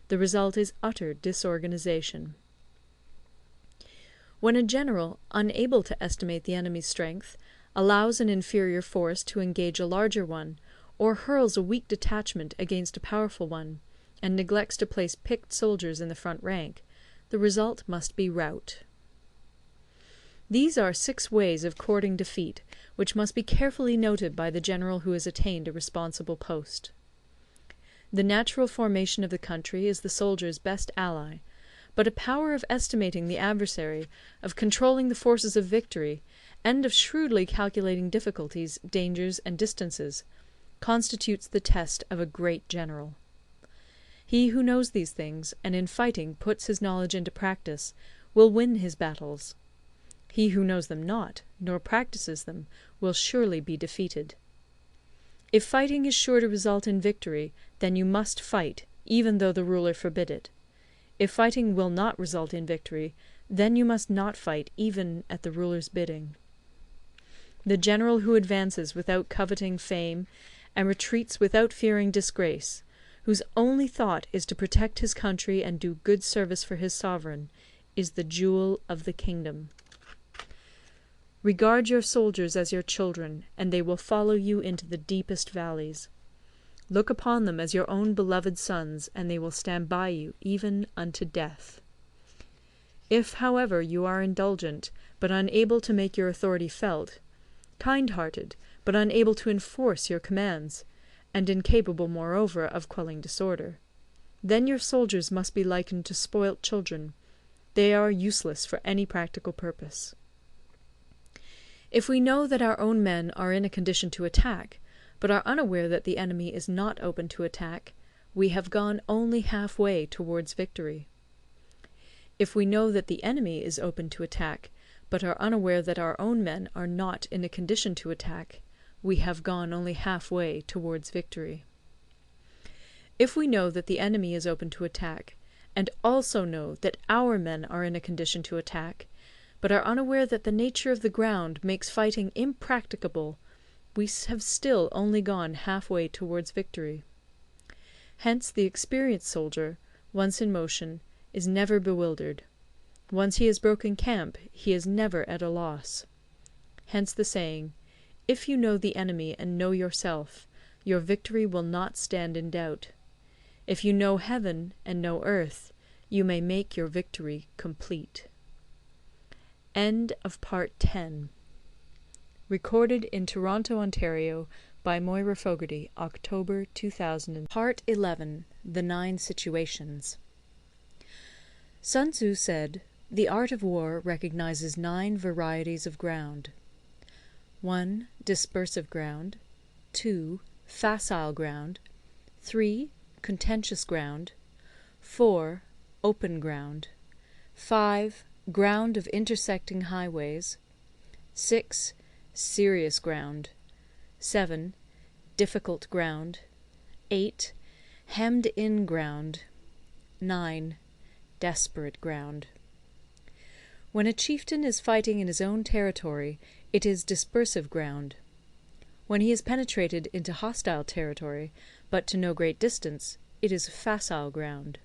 the result is utter disorganization. When a general, unable to estimate the enemy's strength, allows an inferior force to engage a larger one, or hurls a weak detachment against a powerful one, and neglects to place picked soldiers in the front rank, the result must be rout. These are 6 ways of courting defeat, which must be carefully noted by the general who has attained a responsible post. The natural formation of the country is the soldier's best ally, but a power of estimating the adversary, of controlling the forces of victory, and of shrewdly calculating difficulties, dangers, and distances, constitutes the test of a great general. He who knows these things, and in fighting puts his knowledge into practice, will win his battles. He who knows them not, nor practices them, will surely be defeated. If fighting is sure to result in victory, then you must fight, even though the ruler forbid it. If fighting will not result in victory, then you must not fight even at the ruler's bidding. The general who advances without coveting fame, and retreats without fearing disgrace, whose only thought is to protect his country and do good service for his sovereign, is the jewel of the kingdom. Regard your soldiers as your children, and they will follow you into the deepest valleys. Look upon them as your own beloved sons, and they will stand by you even unto death. If, however, you are indulgent, but unable to make your authority felt, kind-hearted, but unable to enforce your commands, and incapable, moreover, of quelling disorder, then your soldiers must be likened to spoilt children. They are useless for any practical purpose. If we know that our own men are in a condition to attack, but are unaware that the enemy is not open to attack, we have gone only half-way towards victory. If we know that the enemy is open to attack, but are unaware that our own men are not in a condition to attack, we have gone only half-way towards victory. If we know that the enemy is open to attack, and also know that our men are in a condition to attack, but are unaware that the nature of the ground makes fighting impracticable, we have still only gone half-way towards victory. Hence the experienced soldier, once in motion, is never bewildered. Once he has broken camp, he is never at a loss. Hence the saying, "If you know the enemy and know yourself, your victory will not stand in doubt. If you know heaven and know earth, you may make your victory complete." End of Part 10. Recorded in Toronto, Ontario by Moira Fogarty, October 2000. Part 11. The 9 Situations. Sun Tzu said, "The art of war recognizes 9 varieties of ground. 1. Dispersive ground. 2. Facile ground. 3. Contentious ground. 4. Open ground. 5. Ground of intersecting highways. 6. Serious ground. 7. Difficult ground. 8. Hemmed-in ground. 9. Desperate ground. When a chieftain is fighting in his own territory, it is dispersive ground. When he has penetrated into hostile territory, but to no great distance, it is facile ground.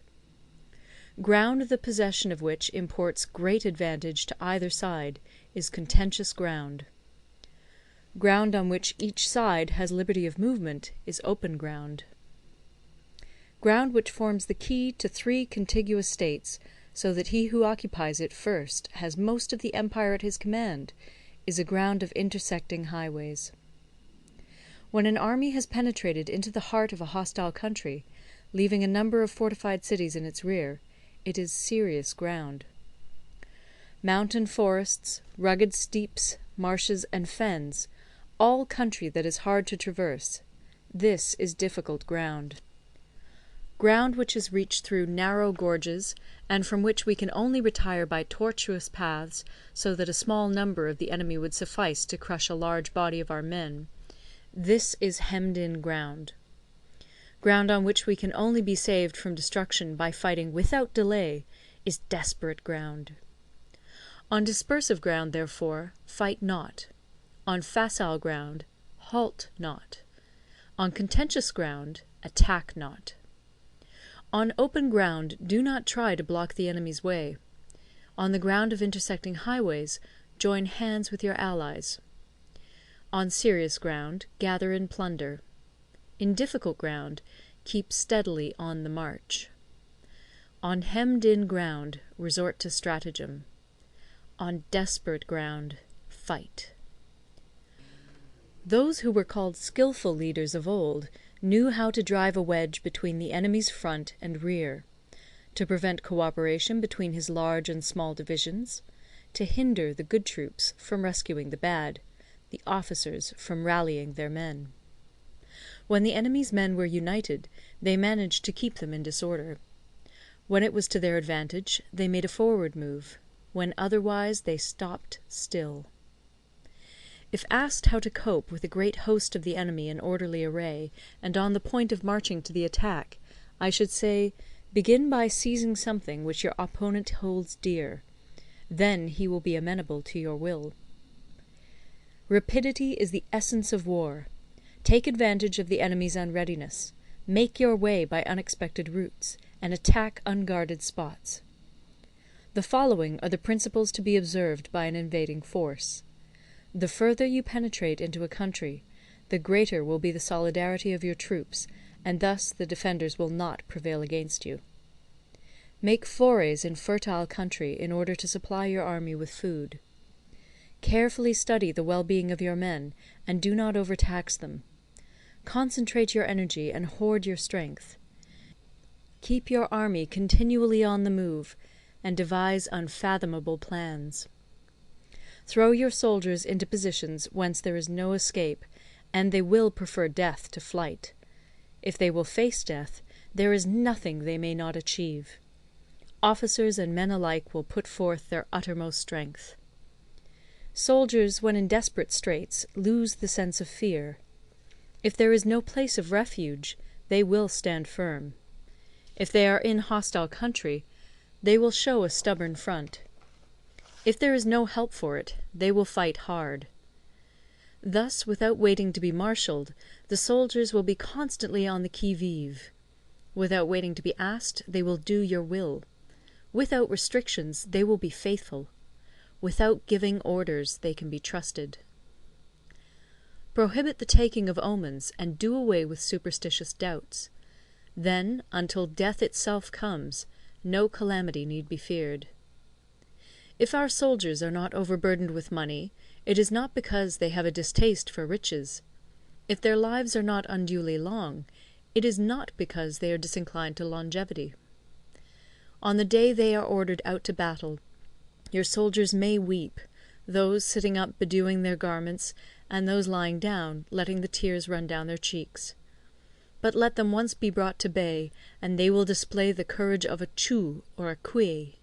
Ground the possession of which imports great advantage to either side is contentious ground. Ground on which each side has liberty of movement is open ground. Ground which forms the key to 3 contiguous states, so that he who occupies it first has most of the empire at his command, is a ground of intersecting highways. When an army has penetrated into the heart of a hostile country, leaving a number of fortified cities in its rear, it is serious ground. Mountain forests, rugged steeps, marshes, and fens, all country that is hard to traverse, this is difficult ground. Ground which is reached through narrow gorges, and from which we can only retire by tortuous paths, so that a small number of the enemy would suffice to crush a large body of our men, This is hemmed-in ground. Ground on which we can only be saved from destruction by fighting without delay is desperate ground. On dispersive ground, therefore, fight not. On facile ground, halt not. On contentious ground, attack not. On open ground, do not try to block the enemy's way. On the ground of intersecting highways, join hands with your allies. On serious ground, gather in plunder. In difficult ground, keep steadily on the march. On hemmed-in ground, resort to stratagem. On desperate ground, fight. Those who were called skilful leaders of old knew how to drive a wedge between the enemy's front and rear, to prevent cooperation between his large and small divisions, to hinder the good troops from rescuing the bad, the officers from rallying their men. When the enemy's men were united, they managed to keep them in disorder. When it was to their advantage, they made a forward move. When otherwise, they stopped still. If asked how to cope with a great host of the enemy in orderly array, and on the point of marching to the attack, I should say, begin by seizing something which your opponent holds dear. Then he will be amenable to your will. Rapidity is the essence of war. Take advantage of the enemy's unreadiness. Make your way by unexpected routes, and attack unguarded spots. The following are the principles to be observed by an invading force. The further you penetrate into a country, the greater will be the solidarity of your troops, and thus the defenders will not prevail against you. Make forays in fertile country in order to supply your army with food. Carefully study the well-being of your men, and do not overtax them. Concentrate your energy and hoard your strength. Keep your army continually on the move, and devise unfathomable plans. Throw your soldiers into positions whence there is no escape, and they will prefer death to flight. If they will face death, there is nothing they may not achieve. Officers and men alike will put forth their uttermost strength. Soldiers, when in desperate straits, lose the sense of fear. If there is no place of refuge, they will stand firm. If they are in hostile country, they will show a stubborn front. If there is no help for it, they will fight hard. Thus, without waiting to be marshalled, the soldiers will be constantly on the qui-vive. Without waiting to be asked, they will do your will. Without restrictions, they will be faithful. Without giving orders, they can be trusted. Prohibit the taking of omens, and do away with superstitious doubts. Then, until death itself comes, no calamity need be feared. If our soldiers are not overburdened with money, it is not because they have a distaste for riches. If their lives are not unduly long, it is not because they are disinclined to longevity. On the day they are ordered out to battle, your soldiers may weep, those sitting up bedewing their garments, and those lying down, letting the tears run down their cheeks. But let them once be brought to bay, and they will display the courage of a Chu or a Kui.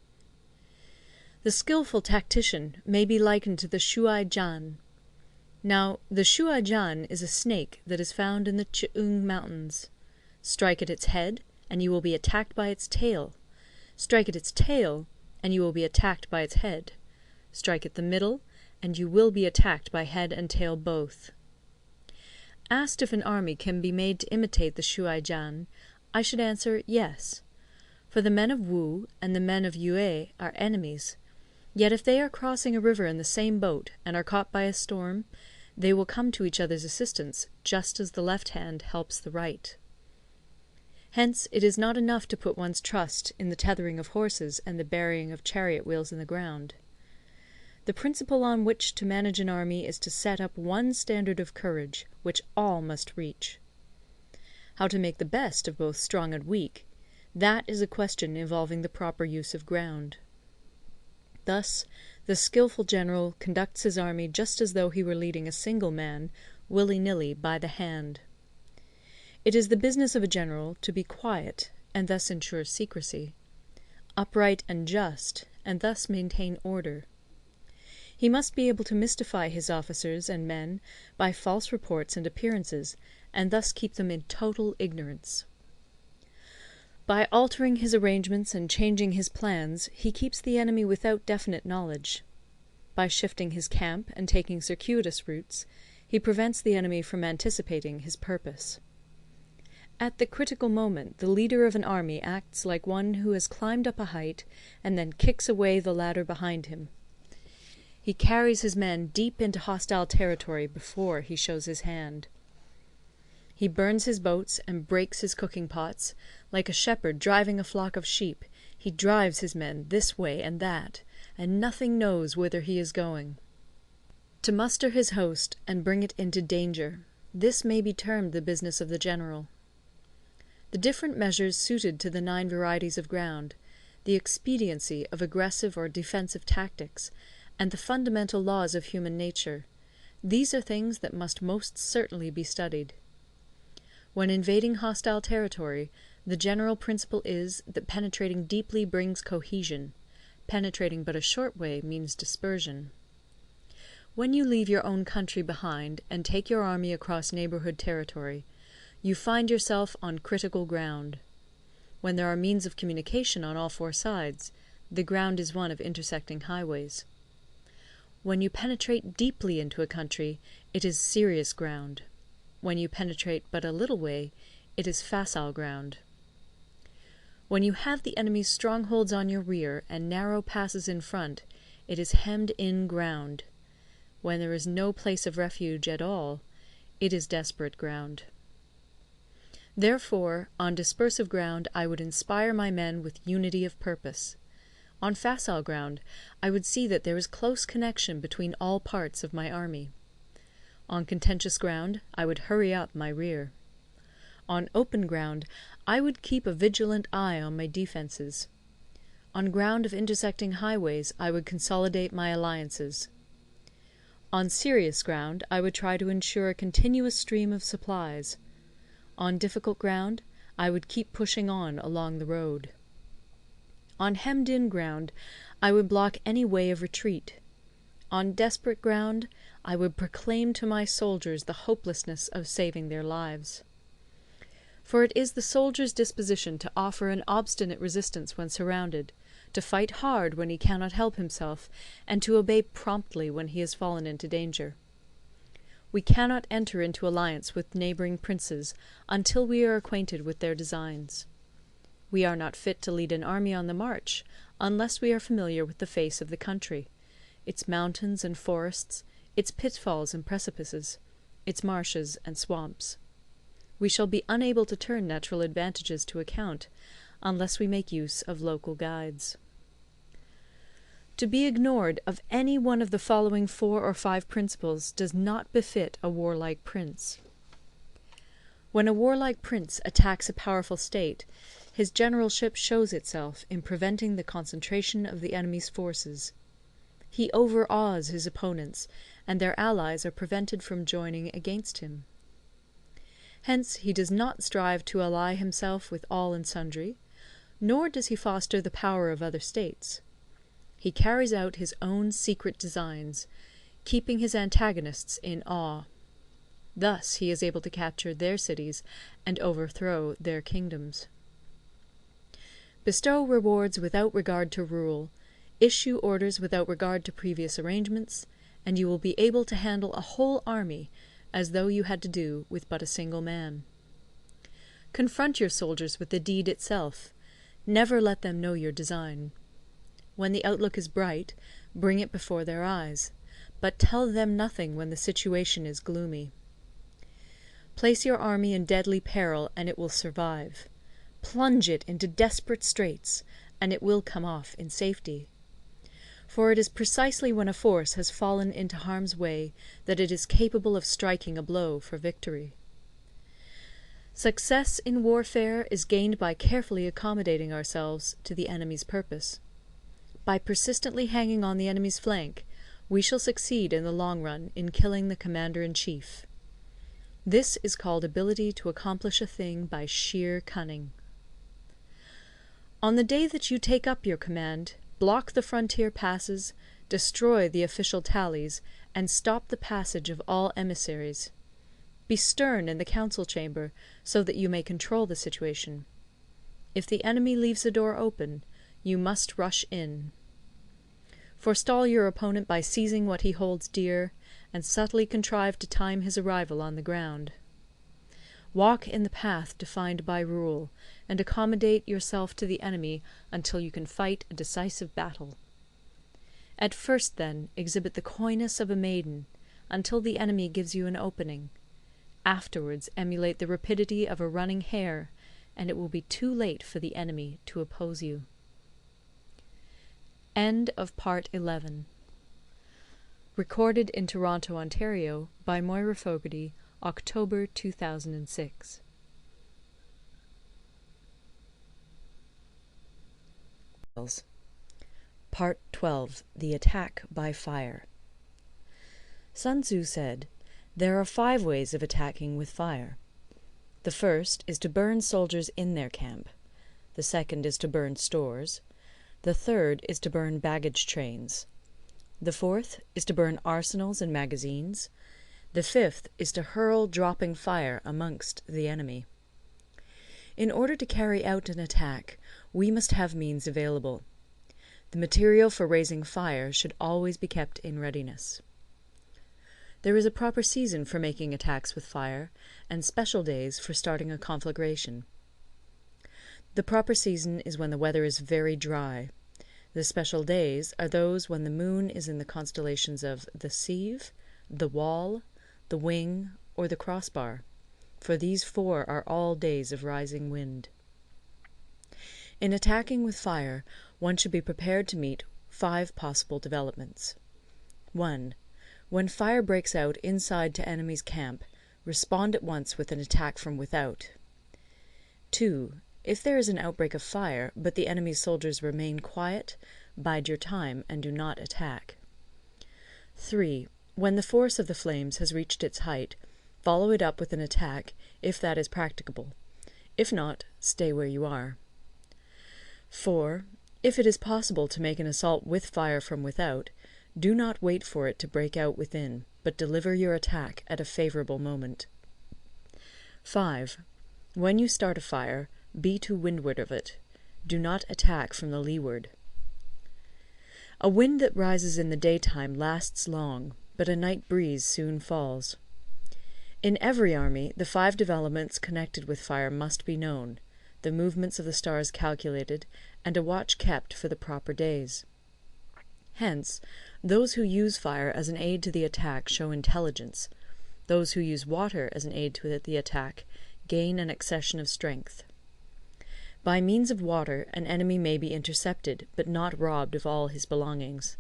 The skilful tactician may be likened to the Shuai-jan. Now, the Shuai-jan is a snake that is found in the Ch'ung mountains. Strike at its head, and you will be attacked by its tail. Strike at its tail, and you will be attacked by its head. Strike at the middle, and you will be attacked by head and tail both. Asked if an army can be made to imitate the Shuai-jan, I should answer yes. For the men of Wu and the men of Yue are enemies. Yet if they are crossing a river in the same boat, and are caught by a storm, they will come to each other's assistance, just as the left hand helps the right. Hence it is not enough to put one's trust in the tethering of horses and the burying of chariot wheels in the ground. The principle on which to manage an army is to set up one standard of courage, which all must reach. How to make the best of both strong and weak, that is a question involving the proper use of ground. Thus, the skilful general conducts his army just as though he were leading a single man, willy-nilly, by the hand. It is the business of a general to be quiet, and thus ensure secrecy; upright and just, and thus maintain order. He must be able to mystify his officers and men by false reports and appearances, and thus keep them in total ignorance. By altering his arrangements and changing his plans, he keeps the enemy without definite knowledge. By shifting his camp and taking circuitous routes, he prevents the enemy from anticipating his purpose. At the critical moment, the leader of an army acts like one who has climbed up a height and then kicks away the ladder behind him. He carries his men deep into hostile territory before he shows his hand. He burns his boats and breaks his cooking pots. Like a shepherd driving a flock of sheep, he drives his men this way and that, and nothing knows whither he is going. To muster his host and bring it into danger, this may be termed the business of the general. The different measures suited to the 9 varieties of ground, the expediency of aggressive or defensive tactics, and the fundamental laws of human nature, these are things that must most certainly be studied. When invading hostile territory, the general principle is that penetrating deeply brings cohesion. Penetrating but a short way means dispersion. When you leave your own country behind and take your army across neighbourhood territory, you find yourself on critical ground. When there are means of communication on all 4 sides, the ground is one of intersecting highways. When you penetrate deeply into a country, it is serious ground. When you penetrate but a little way, it is facile ground. When you have the enemy's strongholds on your rear and narrow passes in front, it is hemmed-in ground. When there is no place of refuge at all, it is desperate ground. Therefore, on dispersive ground I would inspire my men with unity of purpose. On facile ground I would see that there is close connection between all parts of my army. On contentious ground I would hurry up my rear. On open ground I would keep a vigilant eye on my defences. On ground of intersecting highways I would consolidate my alliances. On serious ground I would try to ensure a continuous stream of supplies. On difficult ground I would keep pushing on along the road. On hemmed-in ground I would block any way of retreat. On desperate ground I would proclaim to my soldiers the hopelessness of saving their lives. For it is the soldier's disposition to offer an obstinate resistance when surrounded, to fight hard when he cannot help himself, and to obey promptly when he has fallen into danger. We cannot enter into alliance with neighbouring princes until we are acquainted with their designs. We are not fit to lead an army on the march unless we are familiar with the face of the country, its mountains and forests, its pitfalls and precipices, its marshes and swamps. We shall be unable to turn natural advantages to account unless we make use of local guides. To be ignored of any one of the following 4 or 5 principles does not befit a warlike prince. When a warlike prince attacks a powerful state, his generalship shows itself in preventing the concentration of the enemy's forces. He overawes his opponents, and their allies are prevented from joining against him. Hence he does not strive to ally himself with all and sundry, nor does he foster the power of other states. He carries out his own secret designs, keeping his antagonists in awe. Thus he is able to capture their cities and overthrow their kingdoms. Bestow rewards without regard to rule, issue orders without regard to previous arrangements, and you will be able to handle a whole army as though you had to do with but a single man. Confront your soldiers with the deed itself. Never let them know your design. When the outlook is bright, bring it before their eyes, but tell them nothing when the situation is gloomy. Place your army in deadly peril, and it will survive. Plunge it into desperate straits, and it will come off in safety. For it is precisely when a force has fallen into harm's way that it is capable of striking a blow for victory. Success in warfare is gained by carefully accommodating ourselves to the enemy's purpose. By persistently hanging on the enemy's flank, we shall succeed in the long run in killing the commander-in-chief. This is called ability to accomplish a thing by sheer cunning. On the day that you take up your command, block the frontier passes, Destroy the official tallies, and stop the passage of all emissaries. Be stern in the council chamber, so that you may control the situation. If the enemy leaves the door open, you must rush in. Forestall your opponent by seizing what he holds dear, and subtly contrive to time his arrival on the ground. Walk in the path defined by rule, and accommodate yourself to the enemy until you can fight a decisive battle. At first, then, exhibit the coyness of a maiden, until the enemy gives you an opening. Afterwards emulate the rapidity of a running hare, and it will be too late for the enemy to oppose you. End of Part 11. Recorded in Toronto, Ontario, by Moira Fogarty, October 2006. Part 12. The Attack by Fire. Sun Tzu said, "There are 5 ways of attacking with fire. The first is to burn soldiers in their camp. The second is to burn stores. The third is to burn baggage trains. The fourth is to burn arsenals and magazines. The fifth is to hurl dropping fire amongst the enemy." In order to carry out an attack, we must have means available. The material for raising fire should always be kept in readiness. There is a proper season for making attacks with fire, and special days for starting a conflagration. The proper season is when the weather is very dry. The special days are those when the moon is in the constellations of the Sieve, the Wall, the Wing, or the Crossbar, for these 4 are all days of rising wind. In attacking with fire, one should be prepared to meet 5 possible developments. 1. When fire breaks out inside to enemy's camp, respond at once with an attack from without. 2. If there is an outbreak of fire, but the enemy's soldiers remain quiet, bide your time and do not attack. 3. When the force of the flames has reached its height, follow it up with an attack, if that is practicable. If not, stay where you are. 4. If it is possible to make an assault with fire from without, do not wait for it to break out within, but deliver your attack at a favourable moment. 5. When you start a fire, be to windward of it. Do not attack from the leeward. A wind that rises in the daytime lasts long, but a night breeze soon falls. In every army, the 5 developments connected with fire must be known, the movements of the stars calculated, and a watch kept for the proper days. Hence, those who use fire as an aid to the attack show intelligence. Those who use water as an aid to the attack gain an accession of strength. By means of water, an enemy may be intercepted, but not robbed of all his belongings.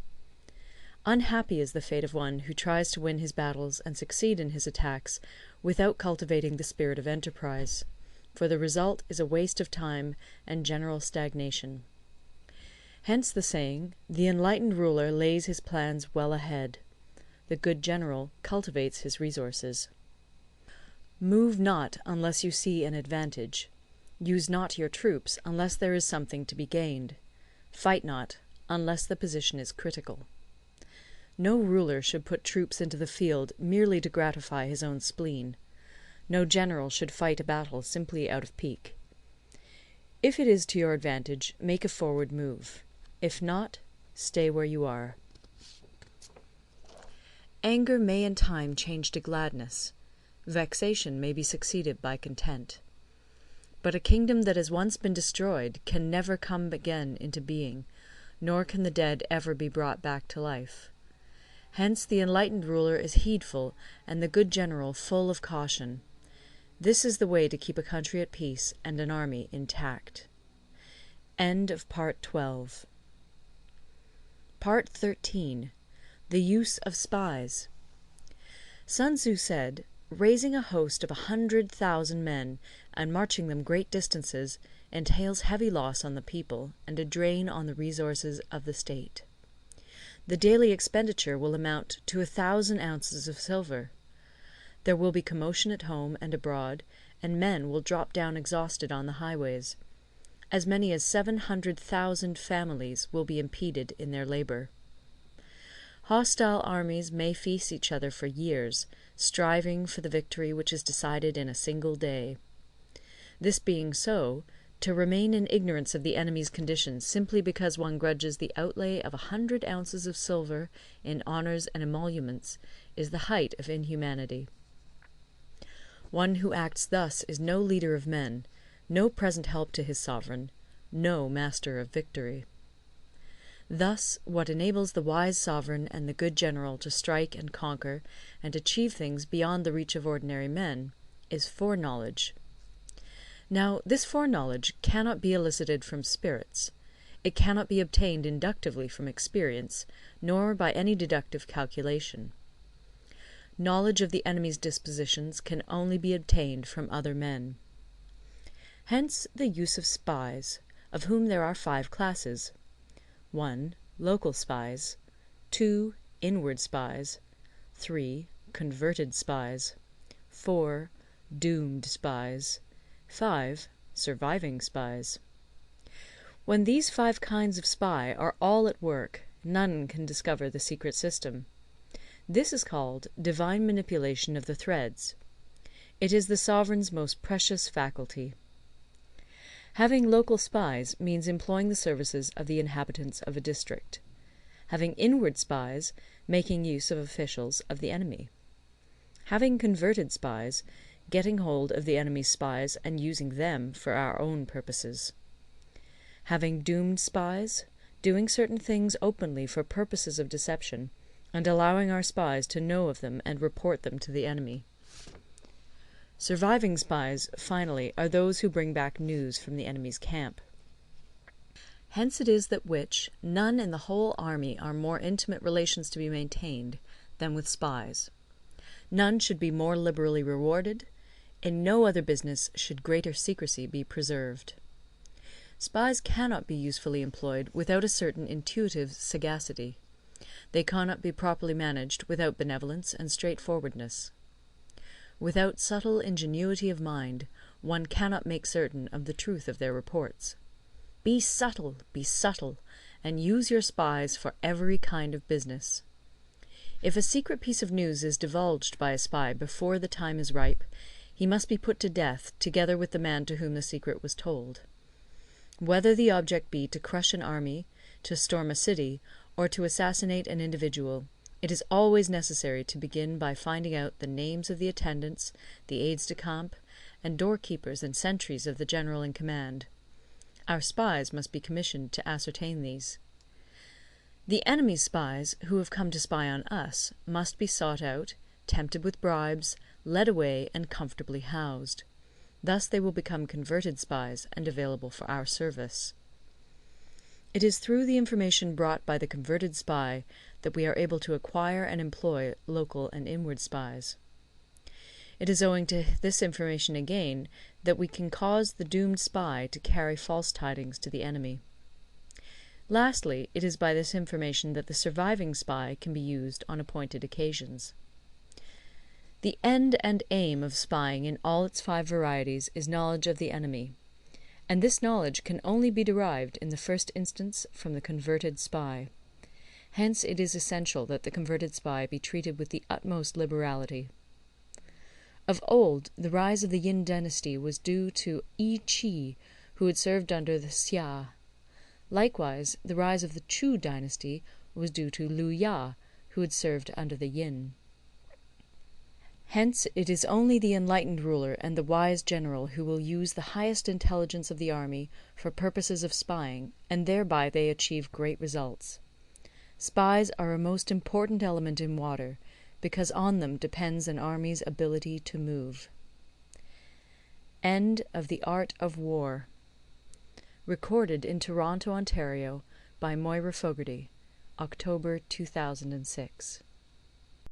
Unhappy is the fate of one who tries to win his battles and succeed in his attacks without cultivating the spirit of enterprise, for the result is a waste of time and general stagnation. Hence the saying, "The enlightened ruler lays his plans well ahead. The good general cultivates his resources." Move not unless you see an advantage. Use not your troops unless there is something to be gained. Fight not unless the position is critical. No ruler should put troops into the field merely to gratify his own spleen. No general should fight a battle simply out of pique. If it is to your advantage, make a forward move. If not, stay where you are. Anger may in time change to gladness. Vexation may be succeeded by content. But a kingdom that has once been destroyed can never come again into being, nor can the dead ever be brought back to life. Hence the enlightened ruler is heedful, and the good general full of caution. This is the way to keep a country at peace and an army intact. End of Part 12. Part 13. The Use of Spies. Sun Tzu said, "Raising a host of 100,000 men and marching them great distances entails heavy loss on the people and a drain on the resources of the state. The daily expenditure will amount to 1,000 ounces of silver. There will be commotion at home and abroad, and men will drop down exhausted on the highways. As many as 700,000 families will be impeded in their labour. Hostile armies may feast each other for years, striving for the victory which is decided in a single day. This being so, to remain in ignorance of the enemy's condition simply because one grudges the outlay of 100 ounces of silver in honours and emoluments is the height of inhumanity. One who acts thus is no leader of men, no present help to his sovereign, no master of victory. Thus, what enables the wise sovereign and the good general to strike and conquer and achieve things beyond the reach of ordinary men is foreknowledge. Now, this foreknowledge cannot be elicited from spirits. It cannot be obtained inductively from experience, nor by any deductive calculation. Knowledge of the enemy's dispositions can only be obtained from other men. Hence the use of spies, of whom there are 5 classes. 1. Local spies. 2. Inward spies. 3. Converted spies. 4. Doomed spies. 5. Surviving spies. When these 5 kinds of spy are all at work, none can discover the secret system. This is called divine manipulation of the threads. It is the sovereign's most precious faculty. Having local spies means employing the services of the inhabitants of a district. Having inward spies, making use of officials of the enemy. Having converted spies, getting hold of the enemy's spies and using them for our own purposes. Having doomed spies, doing certain things openly for purposes of deception, and allowing our spies to know of them and report them to the enemy. Surviving spies, finally, are those who bring back news from the enemy's camp. Hence it is that none in the whole army are more intimate relations to be maintained than with spies. None should be more liberally rewarded. In no other business should greater secrecy be preserved. Spies cannot be usefully employed without a certain intuitive sagacity. They cannot be properly managed without benevolence and straightforwardness. Without subtle ingenuity of mind, one cannot make certain of the truth of their reports. Be subtle, and use your spies for every kind of business. If a secret piece of news is divulged by a spy before the time is ripe, he must be put to death together with the man to whom the secret was told. Whether the object be to crush an army, to storm a city, or to assassinate an individual, it is always necessary to begin by finding out the names of the attendants, the aides-de-camp, and doorkeepers and sentries of the general in command. Our spies must be commissioned to ascertain these. The enemy's spies, who have come to spy on us, must be sought out, tempted with bribes, led away, and comfortably housed. Thus they will become converted spies and available for our service. It is through the information brought by the converted spy that we are able to acquire and employ local and inward spies. It is owing to this information again that we can cause the doomed spy to carry false tidings to the enemy. Lastly, it is by this information that the surviving spy can be used on appointed occasions. The end and aim of spying in all its 5 varieties is knowledge of the enemy, and this knowledge can only be derived in the first instance from the converted spy. Hence it is essential that the converted spy be treated with the utmost liberality. Of old, the rise of the Yin dynasty was due to Yi Qi, who had served under the Xia. Likewise, the rise of the Chu dynasty was due to Liu Ya, who had served under the Yin. Hence it is only the enlightened ruler and the wise general who will use the highest intelligence of the army for purposes of spying, and thereby they achieve great results. Spies are a most important element in water, because on them depends an army's ability to move. End of The Art of War. Recorded in Toronto, Ontario by Moira Fogarty, October 2006.